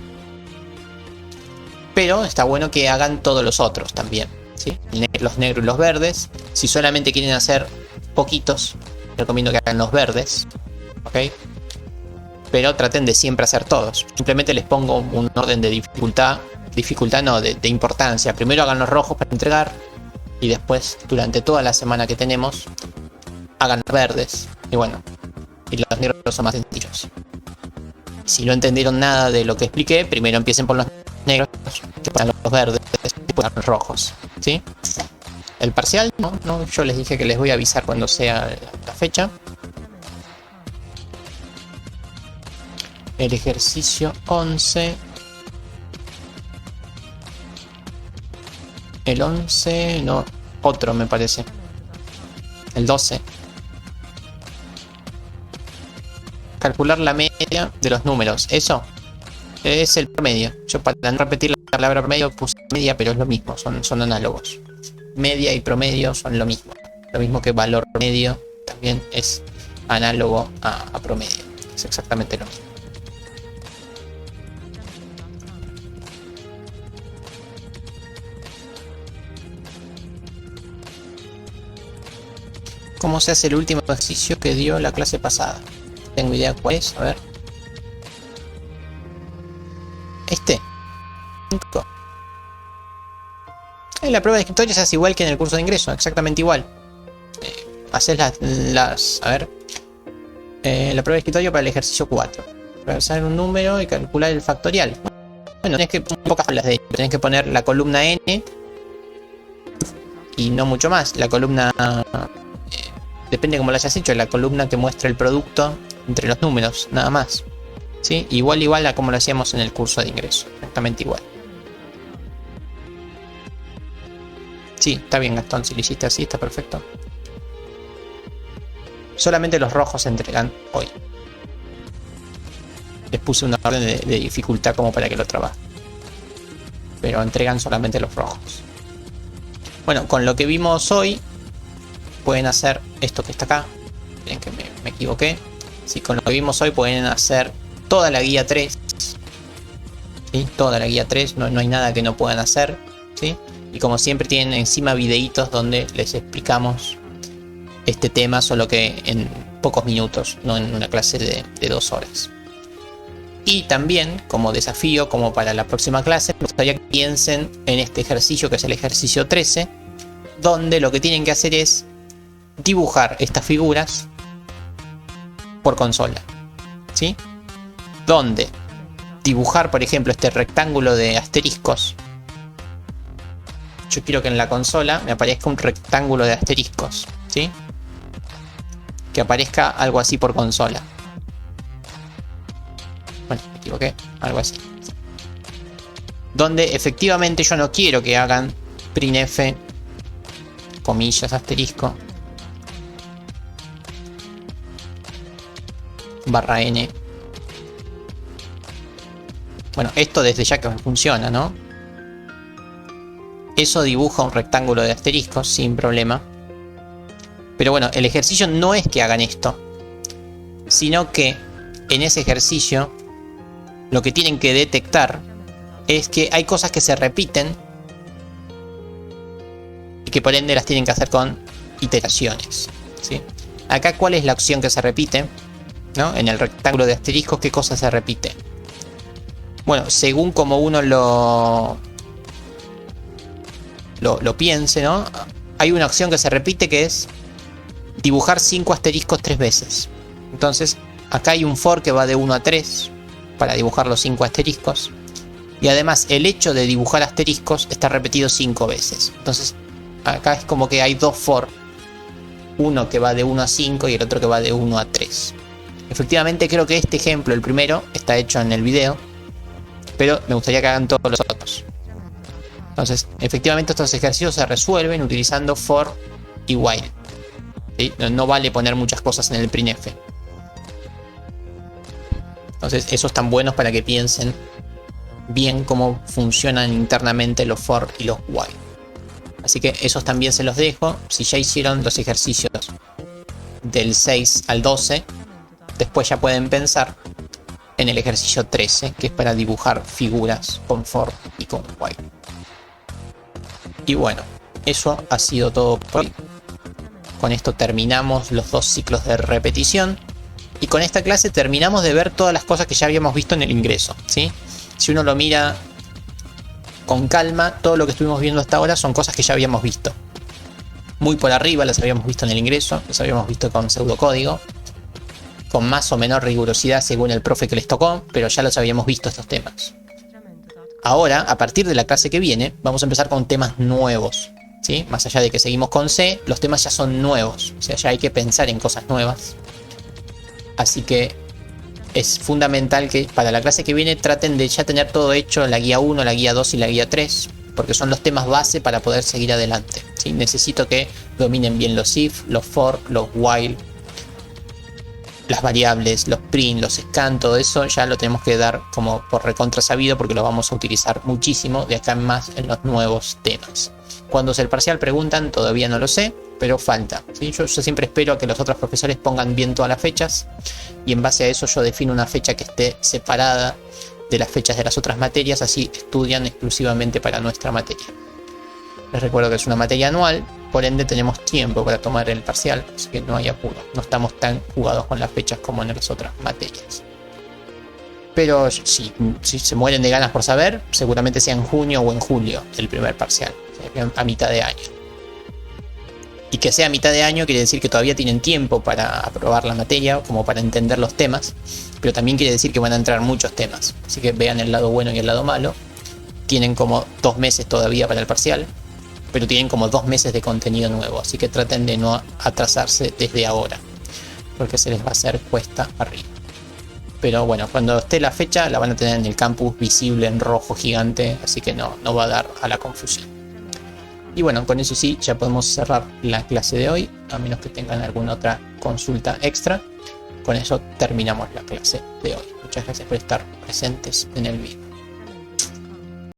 Pero está bueno que hagan todos los otros también, ¿sí? Los negros y los verdes. Si solamente quieren hacer poquitos, recomiendo que hagan los verdes, ¿ok? Pero traten de siempre hacer todos. Simplemente les pongo un orden de dificultad. Dificultad no, de importancia. Primero hagan los rojos para entregar. Y después, durante toda la semana que tenemos, hagan los verdes. Y bueno, y los negros son más sencillos. Si no entendieron nada de lo que expliqué, primero empiecen por los negros, después los verdes, después los rojos, ¿sí? El parcial, no, yo les dije que les voy a avisar cuando sea la fecha. El ejercicio 11. El 11, no, otro me parece. El 12. Calcular la media de los números. Eso es el promedio. Yo para no repetir la palabra promedio puse media, pero es lo mismo, son análogos. Media y promedio son lo mismo. Lo mismo que valor medio también es análogo a promedio. Es exactamente lo mismo. ¿Cómo se hace el último ejercicio que dio la clase pasada? No tengo idea cuál es, a ver. Este. La prueba de escritorio se hace igual que en el curso de ingreso, exactamente igual. Haces a ver. La prueba de escritorio para el ejercicio 4. Reversar un número y calcular el factorial. Bueno, tenés que pocas tablas de ello. Tenés que poner la columna n y no mucho más. La columna depende cómo lo hayas hecho. La columna que muestra el producto entre los números, nada más. ¿Sí? Igual a como lo hacíamos en el curso de ingreso. Exactamente igual. Sí, está bien, Gastón. Si lo hiciste así, está perfecto. Solamente los rojos se entregan hoy. Les puse una orden de dificultad como para que lo trabajen. Pero entregan solamente los rojos. Bueno, con lo que vimos hoy, pueden hacer esto que está acá. Miren que me equivoqué. Sí, con lo que vimos hoy pueden hacer toda la guía 3. ¿Sí? Toda la guía 3, no hay nada que no puedan hacer. ¿Sí? Y como siempre tienen encima videitos donde les explicamos este tema, solo que en pocos minutos, no en una clase de 2 horas. Y también, como desafío, como para la próxima clase, me gustaría que piensen en este ejercicio, que es el ejercicio 13, donde lo que tienen que hacer es dibujar estas figuras por consola. ¿Sí? Donde dibujar, por ejemplo, este rectángulo de asteriscos. Yo quiero que en la consola me aparezca un rectángulo de asteriscos. ¿Sí? Que aparezca algo así por consola. Bueno, me equivoqué, algo así. Donde efectivamente yo no quiero que hagan printf, comillas, asterisco, barra n. Bueno, esto desde ya que funciona, ¿no? Eso dibuja un rectángulo de asteriscos sin problema. Pero bueno, el ejercicio no es que hagan esto, sino que en ese ejercicio lo que tienen que detectar es que hay cosas que se repiten y que por ende las tienen que hacer con iteraciones. ¿Sí? Acá, ¿cuál es la opción que se repite? ¿No? En el rectángulo de asteriscos, ¿qué cosa se repite? Bueno, según como uno lo piense, ¿no? Hay una opción que se repite que es dibujar 5 asteriscos 3 veces. Entonces, acá hay un for que va de 1 a 3 para dibujar los 5 asteriscos. Y además, el hecho de dibujar asteriscos está repetido 5 veces. Entonces, acá es como que hay 2 for. Uno que va de 1 a 5 y el otro que va de 1 a 3. Efectivamente, creo que este ejemplo, el primero, está hecho en el video. Pero me gustaría que hagan todos los otros. Entonces, efectivamente, estos ejercicios se resuelven utilizando for y while. ¿Sí? No vale poner muchas cosas en el printf. Entonces, esos están buenos para que piensen bien cómo funcionan internamente los for y los while. Así que esos también se los dejo. Si ya hicieron los ejercicios del 6 al 12, después ya pueden pensar en el ejercicio 13, que es para dibujar figuras con for y con while. Y bueno, eso ha sido todo por hoy. Con esto terminamos los 2 ciclos de repetición. Y con esta clase terminamos de ver todas las cosas que ya habíamos visto en el ingreso, ¿sí? Si uno lo mira con calma, todo lo que estuvimos viendo hasta ahora son cosas que ya habíamos visto. Muy por arriba las habíamos visto en el ingreso, las habíamos visto con pseudocódigo, con más o menor rigurosidad según el profe que les tocó, pero ya los habíamos visto estos temas. Ahora, a partir de la clase que viene, vamos a empezar con temas nuevos, ¿sí? Más allá de que seguimos con C, los temas ya son nuevos, o sea, ya hay que pensar en cosas nuevas. Así que es fundamental que para la clase que viene traten de ya tener todo hecho en la guía 1, la guía 2 y la guía 3, porque son los temas base para poder seguir adelante, ¿sí? Necesito que dominen bien los if, los for, los while, las variables, los print, los scan, todo eso ya lo tenemos que dar como por recontra sabido porque lo vamos a utilizar muchísimo de acá en más en los nuevos temas. Cuando es el parcial preguntan, todavía no lo sé, pero falta, ¿sí? Yo siempre espero a que los otros profesores pongan bien todas las fechas y en base a eso yo defino una fecha que esté separada de las fechas de las otras materias, así estudian exclusivamente para nuestra materia. Les recuerdo que es una materia anual, por ende tenemos tiempo para tomar el parcial, así que no hay apuro, no estamos tan jugados con las fechas como en las otras materias. Pero si se mueren de ganas por saber, seguramente sea en junio o en julio el primer parcial, o sea, a mitad de año. Y que sea a mitad de año quiere decir que todavía tienen tiempo para aprobar la materia, como para entender los temas, pero también quiere decir que van a entrar muchos temas, así que vean el lado bueno y el lado malo. Tienen como 2 meses todavía para el parcial, pero tienen como 2 meses de contenido nuevo, así que traten de no atrasarse desde ahora, porque se les va a hacer cuesta arriba. Pero bueno, cuando esté la fecha la van a tener en el campus visible en rojo gigante, así que no va a dar a la confusión. Y bueno, con eso sí, ya podemos cerrar la clase de hoy, a menos que tengan alguna otra consulta extra. Con eso terminamos la clase de hoy. Muchas gracias por estar presentes en el mismo.